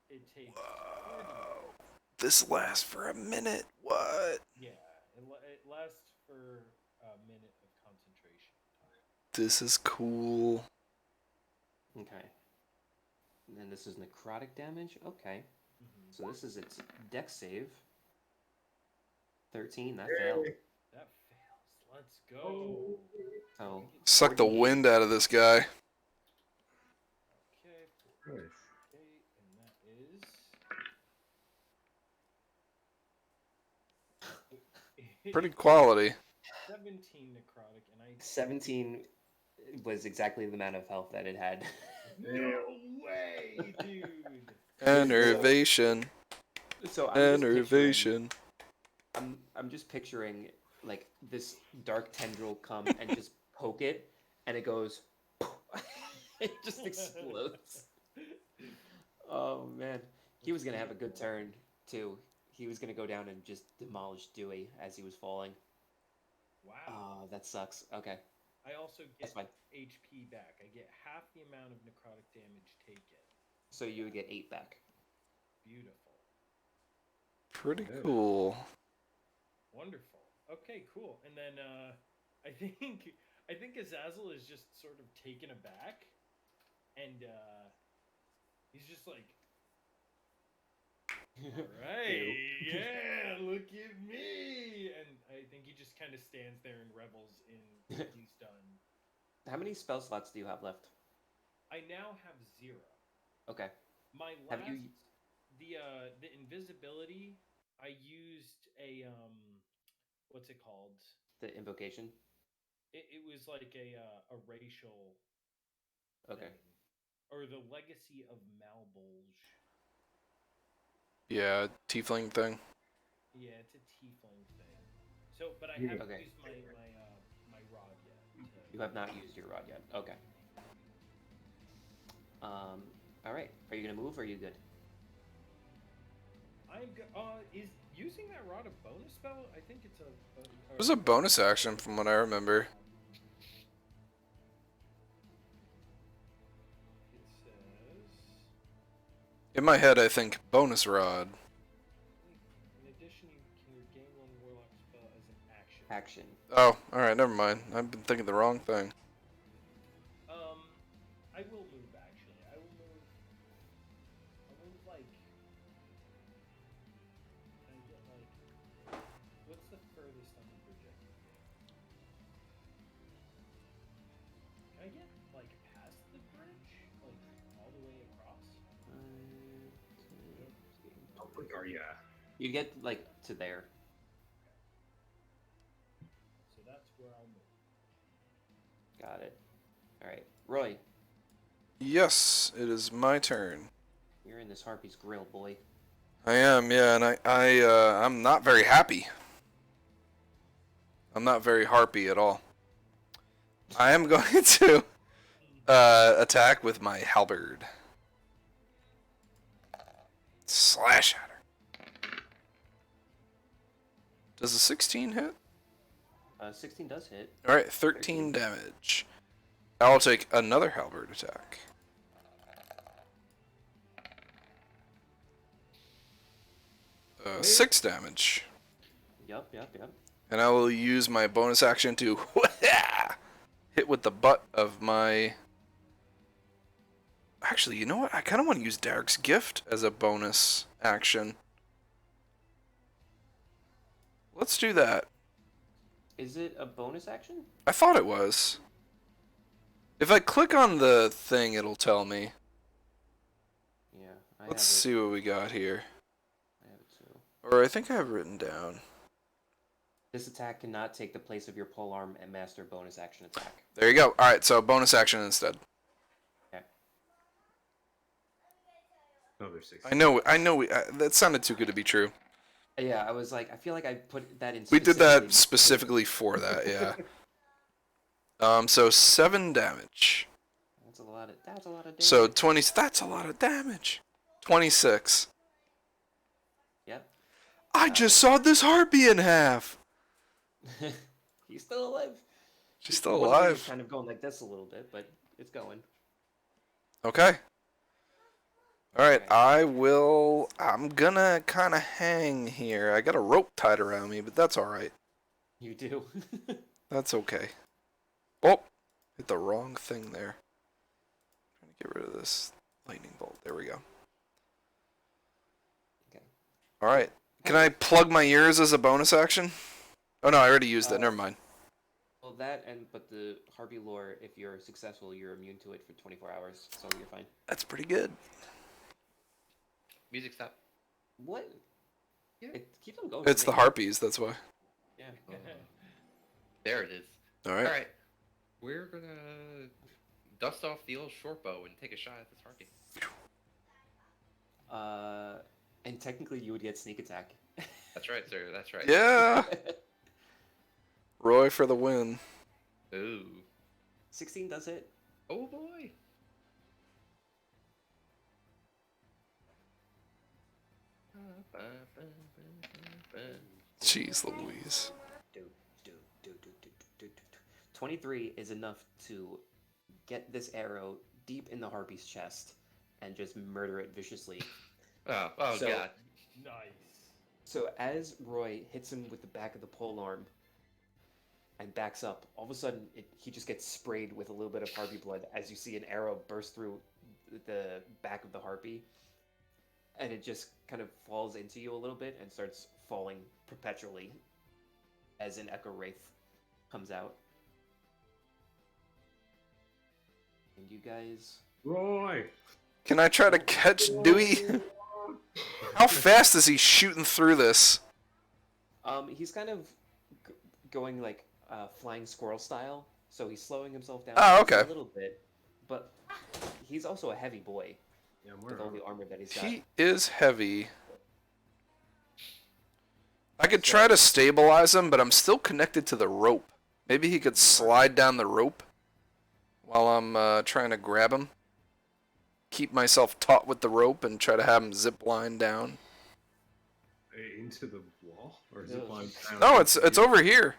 E: it takes 4d8.
C: Wow. This lasts for a minute. What?
E: Yeah, it lasts for a minute of concentration time.
C: This is cool.
A: Okay. And then this is necrotic damage. Okay.
E: Mhm.
A: So this is its dex save. 13. That failed.
E: That fails. Let's go.
A: So
C: Suck the
A: 48.
C: wind out of this guy.
E: Okay,
D: Nice.
E: 48, and that is
C: Pretty quality.
E: 17 necrotic, and I
A: 17 was exactly the amount of health that it had.
E: no way, dude.
C: Enervation.
A: So I'm just picturing,
C: Enervation.
A: I'm just picturing like this dark tendril come and just poke it, and it goes, It just explodes. Oh man, he was gonna have a good turn too. He was gonna go down and just demolish Dewey as he was falling.
E: Wow.
A: Oh, that sucks. Okay,
E: I also
A: that's
E: get
A: fine.
E: HP back. I get half the amount of necrotic damage taken.
A: So you would get 8 back.
E: Beautiful.
C: Pretty
D: Good.
C: cool.
E: Wonderful. Okay, cool. And then I think Azazel is just sort of taken aback, and he's just like, "All right, yeah, look at me!" And I think he just kind of stands there and revels in what he's done.
A: How many spell slots do you have left?
E: I now have 0.
A: Okay.
E: My
A: Have
E: last
A: you-
E: the invisibility. I used a what's it called?
A: The invocation.
E: It was like a racial
A: Okay.
E: thing. Or the legacy of Malbolge.
C: Yeah, tiefling thing.
E: Yeah, it's a tiefling thing. So, but I
D: Yeah.
E: haven't
A: Okay.
E: used my rod yet.
A: You have not used your rod yet. Okay. All right. Are you gonna move? Or are you good?
E: Is using that rod a bonus spell? I think it's a.
C: It was a bonus action from what I remember.
E: It says.
C: In my head, I think bonus rod.
E: In addition, you can regain one warlock spell as an action.
A: Action.
C: Oh, alright, never mind. I've been thinking the wrong thing.
E: I will move actually. I'll move like. Can I get like? What's the furthest I'm projecting? Can I get like past the bridge, like all the way across?
D: How quick are ya?
A: You get like to there.
E: So that's where I'll move.
A: Got it. All right, Roy.
C: Yes, it is my turn.
A: You're in this harpy's grill, boy.
C: I am, yeah, and I'm not very happy. I'm not very harpy at all. I am going to attack with my halberd. Slash at her. Does a 16 hit?
A: 16 does hit.
C: Alright, 13 damage. I'll take another halberd attack.
A: Wait.
C: 6 damage.
A: Yep.
C: And I will use my bonus action to hit with the butt of my... Actually, you know what? I kind of want to use Derek's Gift as a bonus action. Let's do that.
A: Is it a bonus action?
C: I thought it was. If I click on the thing, it'll tell me.
A: Yeah.
C: Let's see what we got here.
A: I have it too.
C: Or I think I have it written down.
A: This attack cannot take the place of your polearm and master bonus action attack.
C: There you go. Alright, so bonus action instead.
A: Okay.
D: Another 6.
C: I know, that sounded too good to be true.
A: Yeah, I was like, I feel like I put that in.
C: We did that specifically for that, yeah. So 7 damage.
A: That's a lot of. That's a lot of damage.
C: So 20. That's a lot of damage. 26.
A: Yep.
C: I just sawed this harpy in half.
A: He's still alive.
C: She's still
A: One leg is
C: alive.
A: kind of going like this a little bit, but it's going.
C: Okay. Alright,
A: Okay.
C: I'm gonna kind of hang here. I got a rope tied around me, but that's alright.
A: You do.
C: That's okay. Oh, hit the wrong thing there. Trying to get rid of this lightning bolt. There we go.
A: Okay.
C: Alright. Can I plug my ears as a bonus action? Oh no, I already used it. Never mind.
A: Well, but the Harpy lore, if you're successful, you're immune to it for 24 hours, so you're fine.
C: That's pretty good.
B: Music stop.
A: What?
B: Yeah.
A: It keeps on going.
C: It's
A: for
C: the
A: me.
C: harpies, that's why.
A: Yeah.
B: There it is.
C: Alright.
B: Alright. We're gonna dust off the old short bow and take a shot at this harpy.
A: And technically you would get sneak attack.
B: That's right, sir. That's right.
C: Yeah! Roy for the win.
B: Ooh.
A: 16 does hit.
B: Oh boy.
C: Jeez Louise.
A: Do, do, do, do, do, do, do, do. 23 is enough to get this arrow deep in the harpy's chest and just murder it viciously.
B: Oh
A: So-
B: god.
E: Nice.
A: So as Roy hits him with the back of the pole arm and backs up, all of a sudden he just gets sprayed with a little bit of harpy blood as you see an arrow burst through the back of the harpy, and it just kind of falls into you a little bit and starts falling perpetually as an echo wraith comes out. And you guys,
D: Roy.
C: Can I try to catch Dewey? How fast is he shooting through this?
A: he's kind of going like flying squirrel style, so he's slowing himself down
C: Oh,
A: just
C: okay.
A: a little bit, but he's also a heavy boy
D: Yeah, I'm
A: with all
D: wearing
A: the armor that he's got.
C: He is heavy. I could try to stabilize him, but I'm still connected to the rope. Maybe he could slide down the rope while I'm trying to grab him. Keep myself taut with the rope and try to have him zip line down.
D: into the wall or zip line down.
C: No, it's over here.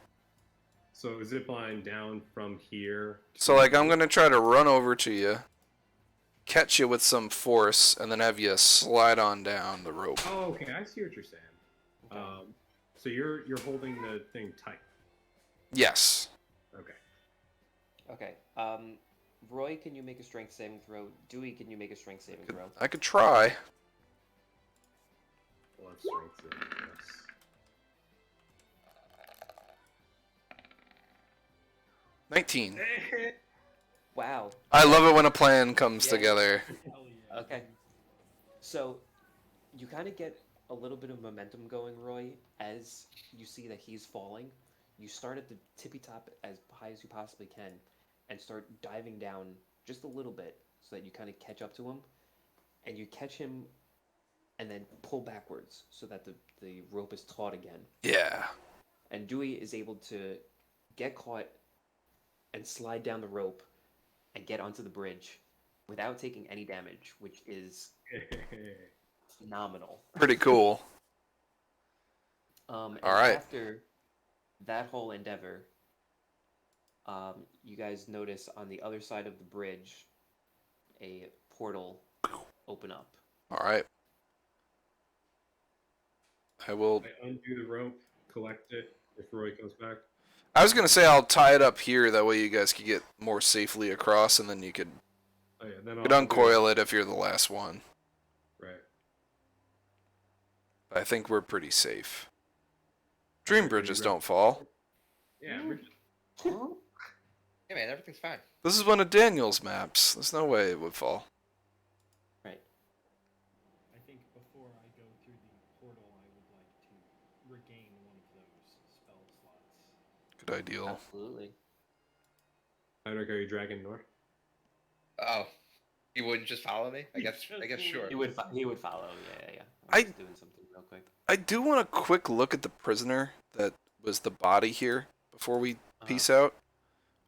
D: So zip line down from here.
C: So like I'm gonna try to run over to you, catch you with some force, and then have you slide on down the rope.
D: Oh, okay. I see what you're saying.
A: Okay.
D: So you're holding the thing tight.
C: Yes.
D: Okay.
A: Okay. Roy, can you make a strength saving throw? Dewey, can you make a strength saving throw?
C: I could try.
D: We'll have strength in this.
C: $19.
A: Wow.
C: I love it when a plan comes
A: Yeah.
C: together.
E: Hell yeah.
A: Okay. So, you kind of get a little bit of momentum going, Roy, as you see that he's falling. You start at the tippy top as high as you possibly can, and start diving down just a little bit so that you kind of catch up to him, and you catch him, and then pull backwards so that the rope is taut again.
C: Yeah.
A: And Dewey is able to get caught and slide down the rope and get onto the bridge without taking any damage, which is phenomenal.
C: Pretty cool.
A: And
C: All right.
A: after that whole endeavor, you guys notice on the other side of the bridge a portal open up.
C: All right. I will.
D: I undo the rope, collect it if Roy comes back.
C: I was gonna say I'll tie it up here. That way you guys could get more safely across, and then you could
D: Oh yeah, then
C: could uncoil it if you're the last one.
D: Right.
C: I think we're pretty safe. Dream
D: Alright,
C: bridges
D: you
C: don't fall.
D: Yeah. We're just,
B: Yeah, man, everything's fine.
C: This is one of Daniel's maps. There's no way it would fall.
A: Right.
E: I think before I go through the portal, I would like to regain one of those spell slots.
C: Good ideal.
A: Absolutely.
D: Heinrich, are you dragging north?
B: Oh, he wouldn't just follow me? I guess sure.
A: He would follow. Yeah.
C: I-
A: was doing something real quick.
C: I do want a quick look at the prisoner that was the body here before we peace out.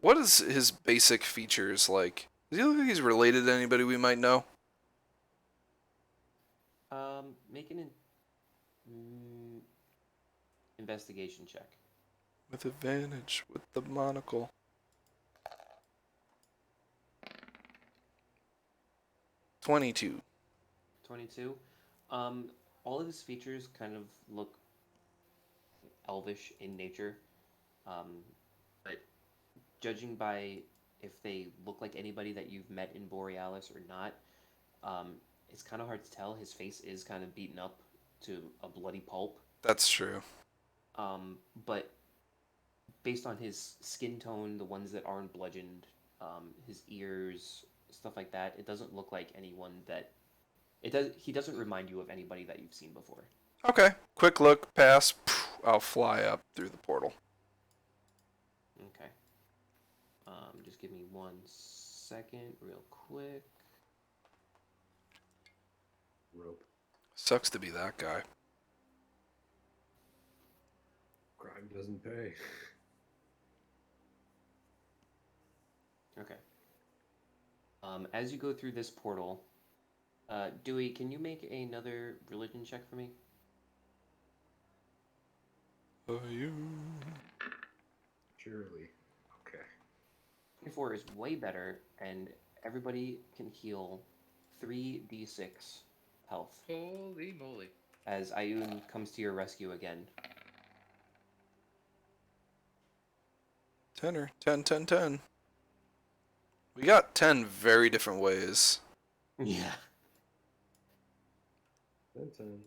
C: What is his basic features like? Does he look like he's related to anybody we might know?
A: Make an investigation check.
C: With advantage, with the monocle. 22.
A: 22. All of his features kind of look elvish in nature, but judging by if they look like anybody that you've met in Borealis or not, it's kind of hard to tell. His face is kind of beaten up to a bloody pulp,
C: That's true.
A: but based on his skin tone, the ones that aren't bludgeoned, his ears, stuff like that, it doesn't look like anyone that he doesn't remind you of anybody that you've seen before.
C: Okay. Quick look, pass. I'll fly up through the portal.
A: Okay. Just give me 1 second, real quick.
D: Rope.
C: Sucks to be that guy.
D: Crime doesn't pay.
A: Okay. As you go through this portal, Dewey, can you make another religion check for me?
D: Surely. Okay.
A: 24 is way better, and everybody can heal 3d6 health
B: Holy moly.
A: as Ayun comes to your rescue again.
C: Tenner. 10, 10, 10. We got 10 very different ways.
A: Yeah.
D: 10.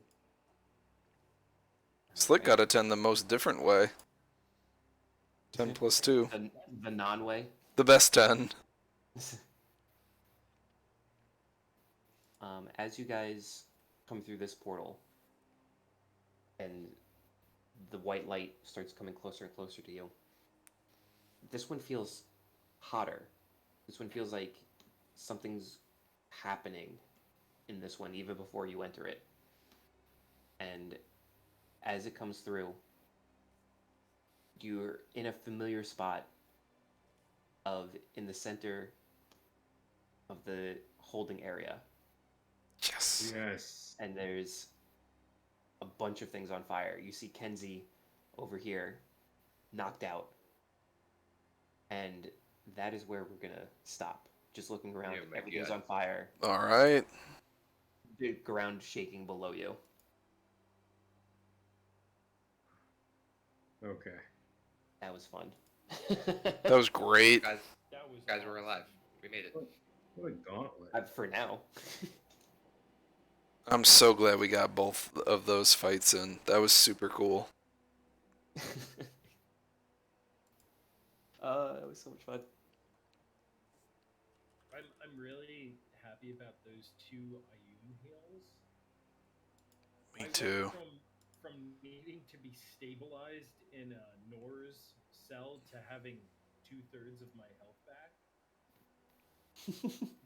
C: Slick got a 10 the most different way. 10 plus 2.
A: The non-way.
C: The best 10.
A: As you guys come through this portal, and the white light starts coming closer and closer to you, this one feels hotter. This one feels like something's happening in this one even before you enter it. And as it comes through, you're in a familiar spot in the center of the holding area.
C: Yes.
D: Yes.
A: And there's a bunch of things on fire. You see Kenzie over here, knocked out. And that is where we're gonna stop. Just looking around,
B: Yeah, my
A: everything's
B: God.
A: on fire.
C: All right.
A: The ground shaking below you.
D: Okay.
A: That was fun.
C: That was great.
B: Guys,
E: That was
B: guys, we're
E: awesome.
B: alive. We made it.
D: What a gauntlet.
A: For now.
C: I'm so glad we got both of those fights in. That was super cool.
A: It was so much fun.
E: I'm really happy about those 2 Ayun heals.
C: Me
E: I
C: too.
E: went from needing to be stabilized in a Nor's cell to having 2/3 of my health back.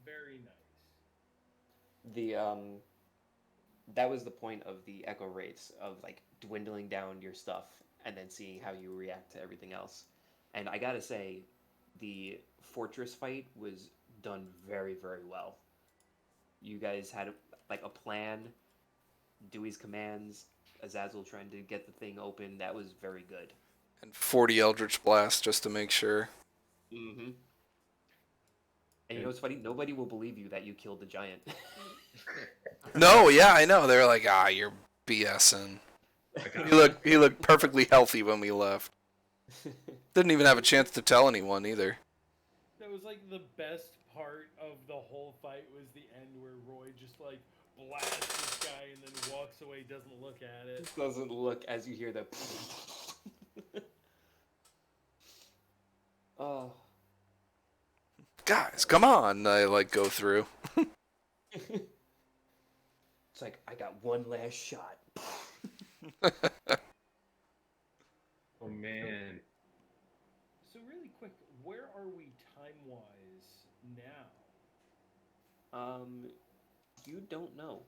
E: Very nice.
A: That was the point of the echo rates of like dwindling down your stuff and then seeing how you react to everything else. And I gotta say, the fortress fight was done very, very well. You guys had like a plan, Dewey's commands, Azazel trying to get the thing open. That was very good.
C: And 40 Eldritch Blast just to make sure.
A: Mm-hmm. And you know what's funny? Nobody will believe you that you killed the giant.
C: No, yeah, I know. They're like, you're BSing. He looked perfectly healthy when we left. Didn't even have a chance to tell anyone either.
E: That was like the best part of the whole fight was the end where Roy just like blasts this guy and then walks away, doesn't look at it.
A: Doesn't look as you hear the. Oh.
C: Guys, come on! I like go through.
A: It's like I got one last shot.
D: Oh man.
E: So really quick, where are we time-wise now?
A: You don't know.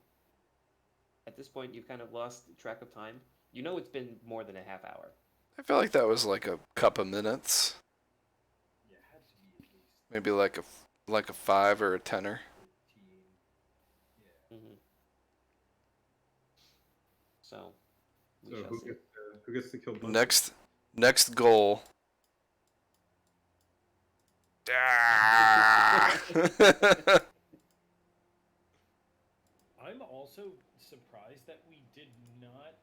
A: At this point, you've kind of lost track of time. You know it's been more than a half hour.
C: I feel like that was like a couple minutes.
E: Yeah, it had to be at least
C: Maybe like a 5 or a 10er.
E: 15. Yeah.
A: Mm-hmm. So, we
D: So
A: shall
D: who
A: see.
D: gets to kill Bunty?
C: Next goal.
E: I'm also surprised that we did not,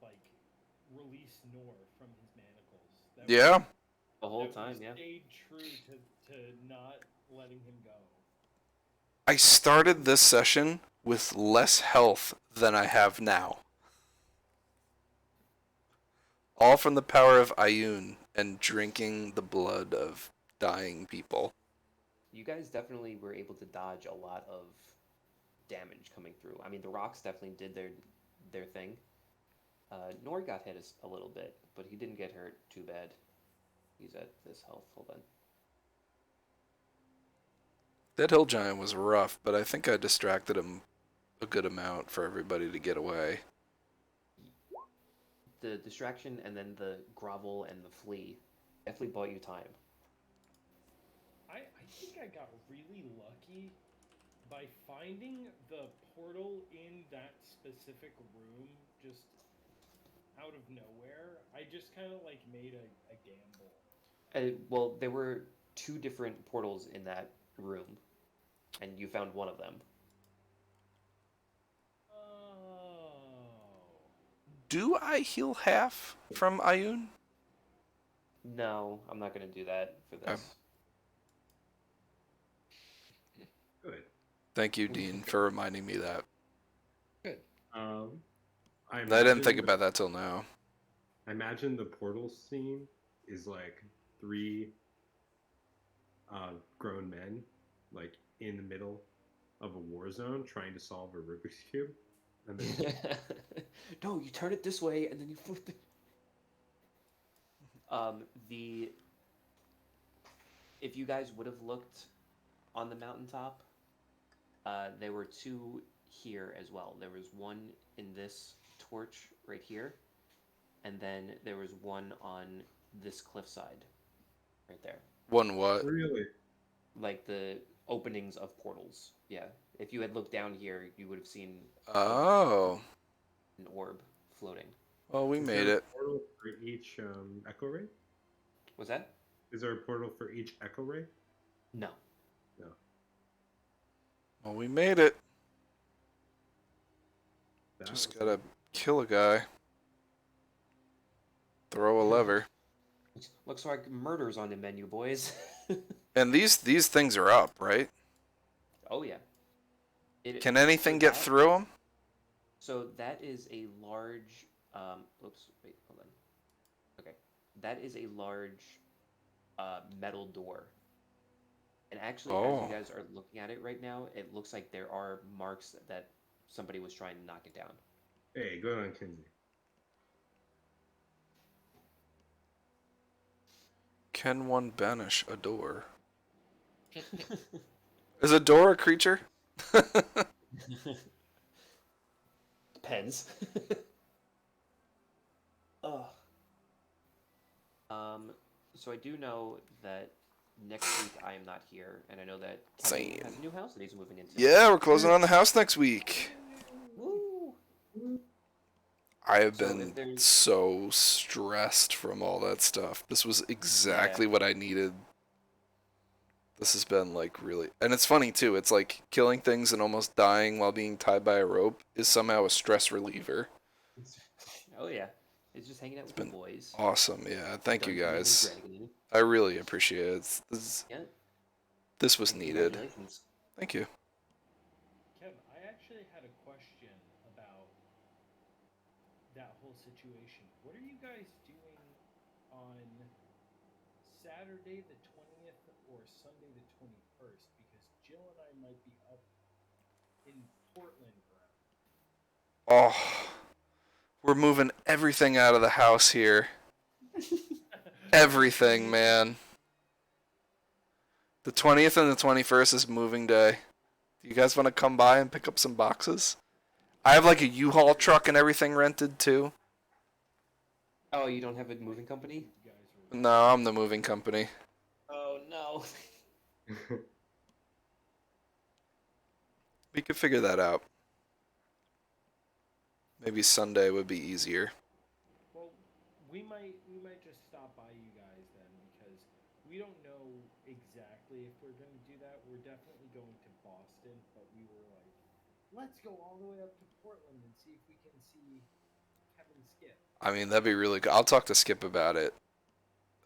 E: like, release Nor from his manacles. That
C: Yeah.
A: The whole
E: that
A: time,
E: we
A: yeah.
E: stayed true to not letting him go.
C: I started this session with less health than I have now. All from the power of Ayun and drinking the blood of dying people.
A: You guys definitely were able to dodge a lot of damage coming through. I mean, the rocks definitely did their thing. Nor got hit a little bit, but he didn't get hurt too bad. He's at this health. Hold on.
C: That hill giant was rough, but I think I distracted him a good amount for everybody to get away.
A: The distraction and then the grovel and the flea definitely bought you time.
E: I think I got really lucky by finding the portal in that specific room just out of nowhere, I just kind of like made a gamble.
A: Well, there were two different portals in that room, and you found one of them.
E: Oh.
C: Do I heal half from Ayun?
A: No, I'm not gonna do that for
C: Okay.
A: this.
D: Good.
C: Thank you, Dean, for reminding me that.
B: Good.
D: I
C: didn't think
D: imagine
C: about that till now.
D: I imagine the portal scene is like three grown men, like in the middle of a war zone, trying to solve a Rubik's cube, and then
A: No, you turn it this way, and then you flip it. The if you guys would have looked on the mountaintop, there were two here as well. There was one in this torch right here, and then there was one on this cliffside right there.
C: One what?
D: really,
A: Like the openings of portals. Yeah. If you had looked down here, you would have seen
C: Oh.
A: an orb floating.
C: Well, we
D: is
C: made
D: there
C: it.
D: a portal for each echo ray?
A: Was that?
D: Is there a portal for each echo ray?
A: No.
D: No.
C: Well, we made it.
D: That
C: Just
D: was-
C: gotta kill a guy. Throw a lever.
A: Looks like murder's on the menu, boys.
C: And these things are up, right?
A: Oh yeah.
C: Can anything
A: so
C: get
A: that-
C: through them?
A: So that is a large. Oops. Wait. Hold on. Okay. That is a large metal door. And actually, as
C: Oh.
A: you guys are looking at it right now, it looks like there are marks that somebody was trying to knock it down.
D: Hey, good on Kinsey.
C: Can one banish a door? Is a door a creature?
A: Depends. Ugh. So I do know that next week I am not here, and I know that Kevin
C: Same.
A: has a new house that he's moving into.
C: Yeah, we're closing on the house next week.
A: Woo!
C: I have
A: So if
C: been
A: there's-
C: so stressed from all that stuff. This was exactly what I needed. This has been like really, and it's funny too. It's like killing things and almost dying while being tied by a rope is somehow a stress reliever.
A: Oh yeah, it's just hanging out with the
C: been
A: boys.
C: Awesome, yeah. Thank you
A: Dungeons and
C: guys.
A: Dragons.
C: I really appreciate it.
A: Yeah.
C: This was
A: and
C: needed.
A: Congratulations.
C: Thank you.
E: Kev, I actually had a question about that whole situation. What are you guys doing on Saturday the 20th or Sunday the 21st? Because Jill and I might be up in Portland ground.
C: Oh, we're moving everything out of the house here. Everything, man. The 20th and the 21st is moving day. Do you guys want to come by and pick up some boxes? I have like a U-Haul truck and everything rented too.
A: Oh, you don't have a moving company?
E: You guys were
C: No, I'm the moving company.
A: Oh no.
C: We could figure that out. Maybe Sunday would be easier.
E: Well, we might just stop by you guys then because we don't know exactly if we're going to do that. We're definitely going to Boston, but we were like, let's go all the way up to Portland and see if we can see Kevin Skip.
C: I mean, that'd be really good. I'll talk to Skip about it.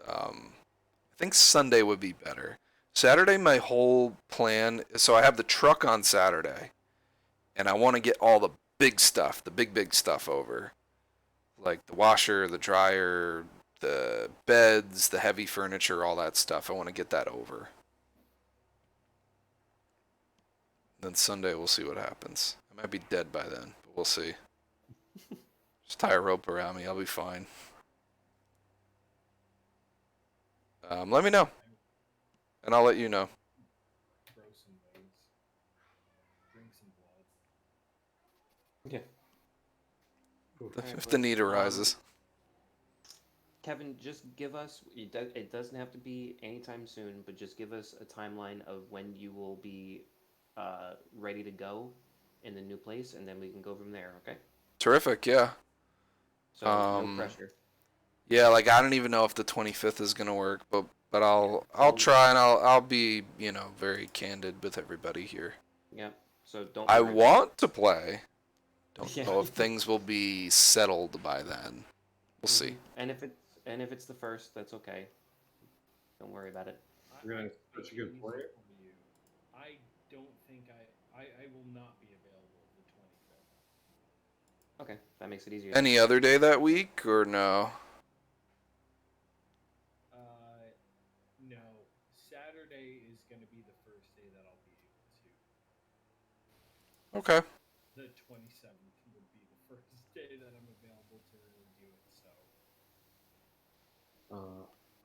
C: I think Sunday would be better. Saturday, my whole plan, so I have the truck on Saturday, and I want to get all the big stuff, the big stuff over. Like the washer, the dryer, the beds, the heavy furniture, all that stuff. I want to get that over. Then Sunday, we'll see what happens. I might be dead by then, but we'll see. Just tie a rope around me, I'll be fine. Let me know, and I'll let you know.
E: Throw some legs, drink some blood.
A: Yeah. Alright,
C: If the need
A: but,
C: arises.
A: Kevin, just give us. It doesn't have to be anytime soon, but just give us a timeline of when you will be ready to go in the new place, and then we can go from there. Okay.
C: Terrific. Yeah.
A: So no
C: Um,
A: pressure.
C: Yeah, like I don't even know if the 25th is gonna work, but I'll
A: So
C: try, and I'll be, very candid with everybody here.
A: yeah. So don't
C: I
A: worry about
C: want to play. Don't
A: Yeah.
C: know if things will be settled by then. We'll see.
A: Mhm. And if it's the first, that's okay. Don't worry about it.
D: We're gonna
E: I
D: such a
E: can
D: good
E: easily
D: point.
E: tell you, I don't think I will not be available the 25th.
A: Okay, that makes it easier.
C: Any other day that week or no?
E: No, Saturday is going to be the first day that I'll be able to.
C: Okay.
E: The 27th would be the first day that I'm available to really do it. So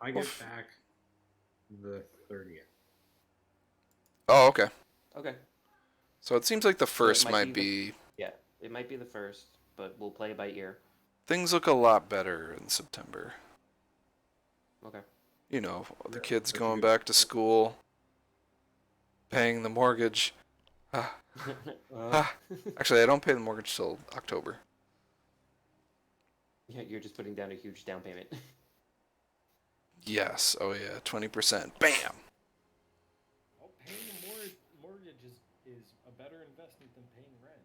D: I get back the 30th.
C: Oh, okay.
A: Okay.
C: So it seems like the
A: So it
C: first
A: might
C: might
A: be
C: be.
A: yeah, it might be the first, but we'll play it by ear.
C: Things look a lot better in September.
A: Okay.
C: The
D: Yeah,
C: kids
D: such a
C: going
D: good
C: back to
D: point.
C: school, paying the mortgage. Ah, ah. Actually, I don't pay the mortgage till October.
A: Yeah, you're just putting down a huge down payment.
C: Yes. Oh yeah, 20%. Bam.
E: oh, paying a mortgage is a better investment than paying rent.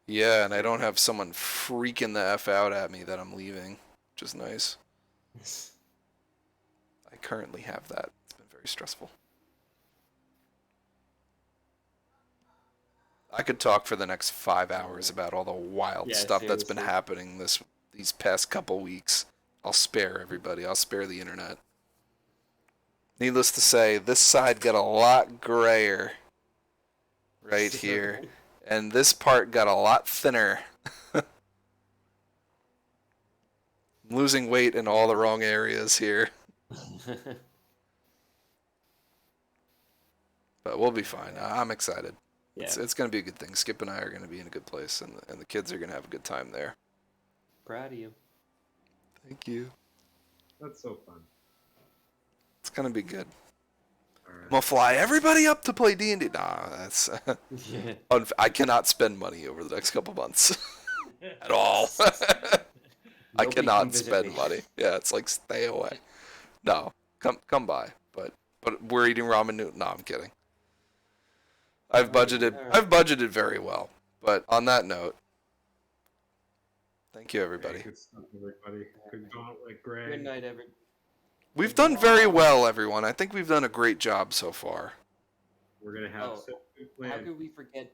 C: Yeah, and I don't have someone freaking the F out at me that I'm leaving, which is nice. I currently have that. It's been very stressful. I could talk for the next 5 hours about all the wild
A: Yeah,
C: stuff that's been
A: seriously.
C: happening these past couple weeks. I'll spare everybody. I'll spare the internet. Needless to say, this side got a lot grayer right here, and this part got a lot thinner. I'm losing weight in all the wrong areas here, but we'll be fine. I'm excited.
A: Yeah.
C: It's going to be a good thing. Skip and I are going to be in a good place, and the kids are going to have a good time there.
A: Proud of you.
C: Thank you.
D: That's so fun.
C: It's going to be good.
D: All
C: I'm
D: right.
C: gonna fly everybody up to play D&D. Nah, that's
A: Yeah.
C: I cannot spend money over the next couple months at all. I
A: Nobody come
C: cannot
A: visit
C: spend
A: me.
C: money. Yeah, it's like stay away. No, come by. But we're eating ramen noodles. No, I'm kidding. I've budgeted.
A: Alright.
C: I've budgeted very well. But on that note, thank you everybody.
D: Hey, good stuff, everybody. Good gauntlet, Greg.
A: Good night, every.
C: We've done very well, everyone. I think we've done a great job so far.
D: We're gonna have
A: Oh,
D: such a good
A: How
D: plan.
A: could we forget?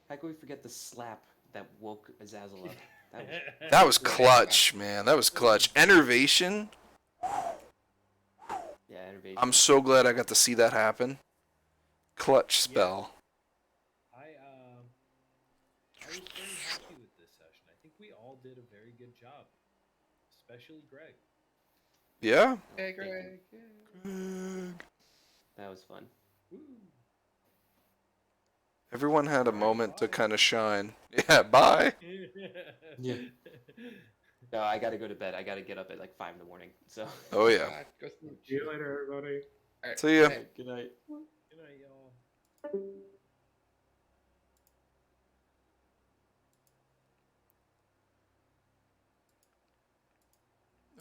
A: How could we forget the slap that woke Azazel up?
C: That was clutch, man. That was clutch. Enervation.
A: Yeah, innovation.
C: I'm so glad I got to see that happen. Clutch spell.
E: I was very happy with this session. I think we all did a very good job, especially Greg.
C: Yeah.
B: Hey,
A: Thank you.
B: Greg. Yeah.
A: That was fun.
E: Woo.
C: Everyone had a
D: Alright,
C: moment to
E: bye.
C: kind of shine. Yeah, bye.
A: Yeah. No, I gotta go to bed. I gotta get up at like 5 in the morning. So.
C: Oh yeah.
B: God, go sleep.
D: See you later, everybody.
B: All right,
C: See ya.
B: good night.
A: Good night.
E: Good night, y'all.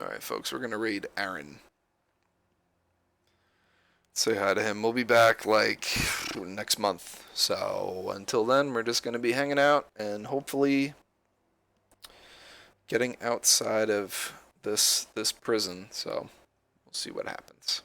C: All right, folks, we're gonna raid Aaron. Say hi to him. We'll be back like next month. So until then, we're just gonna be hanging out and hopefully getting outside of this prison. So we'll see what happens.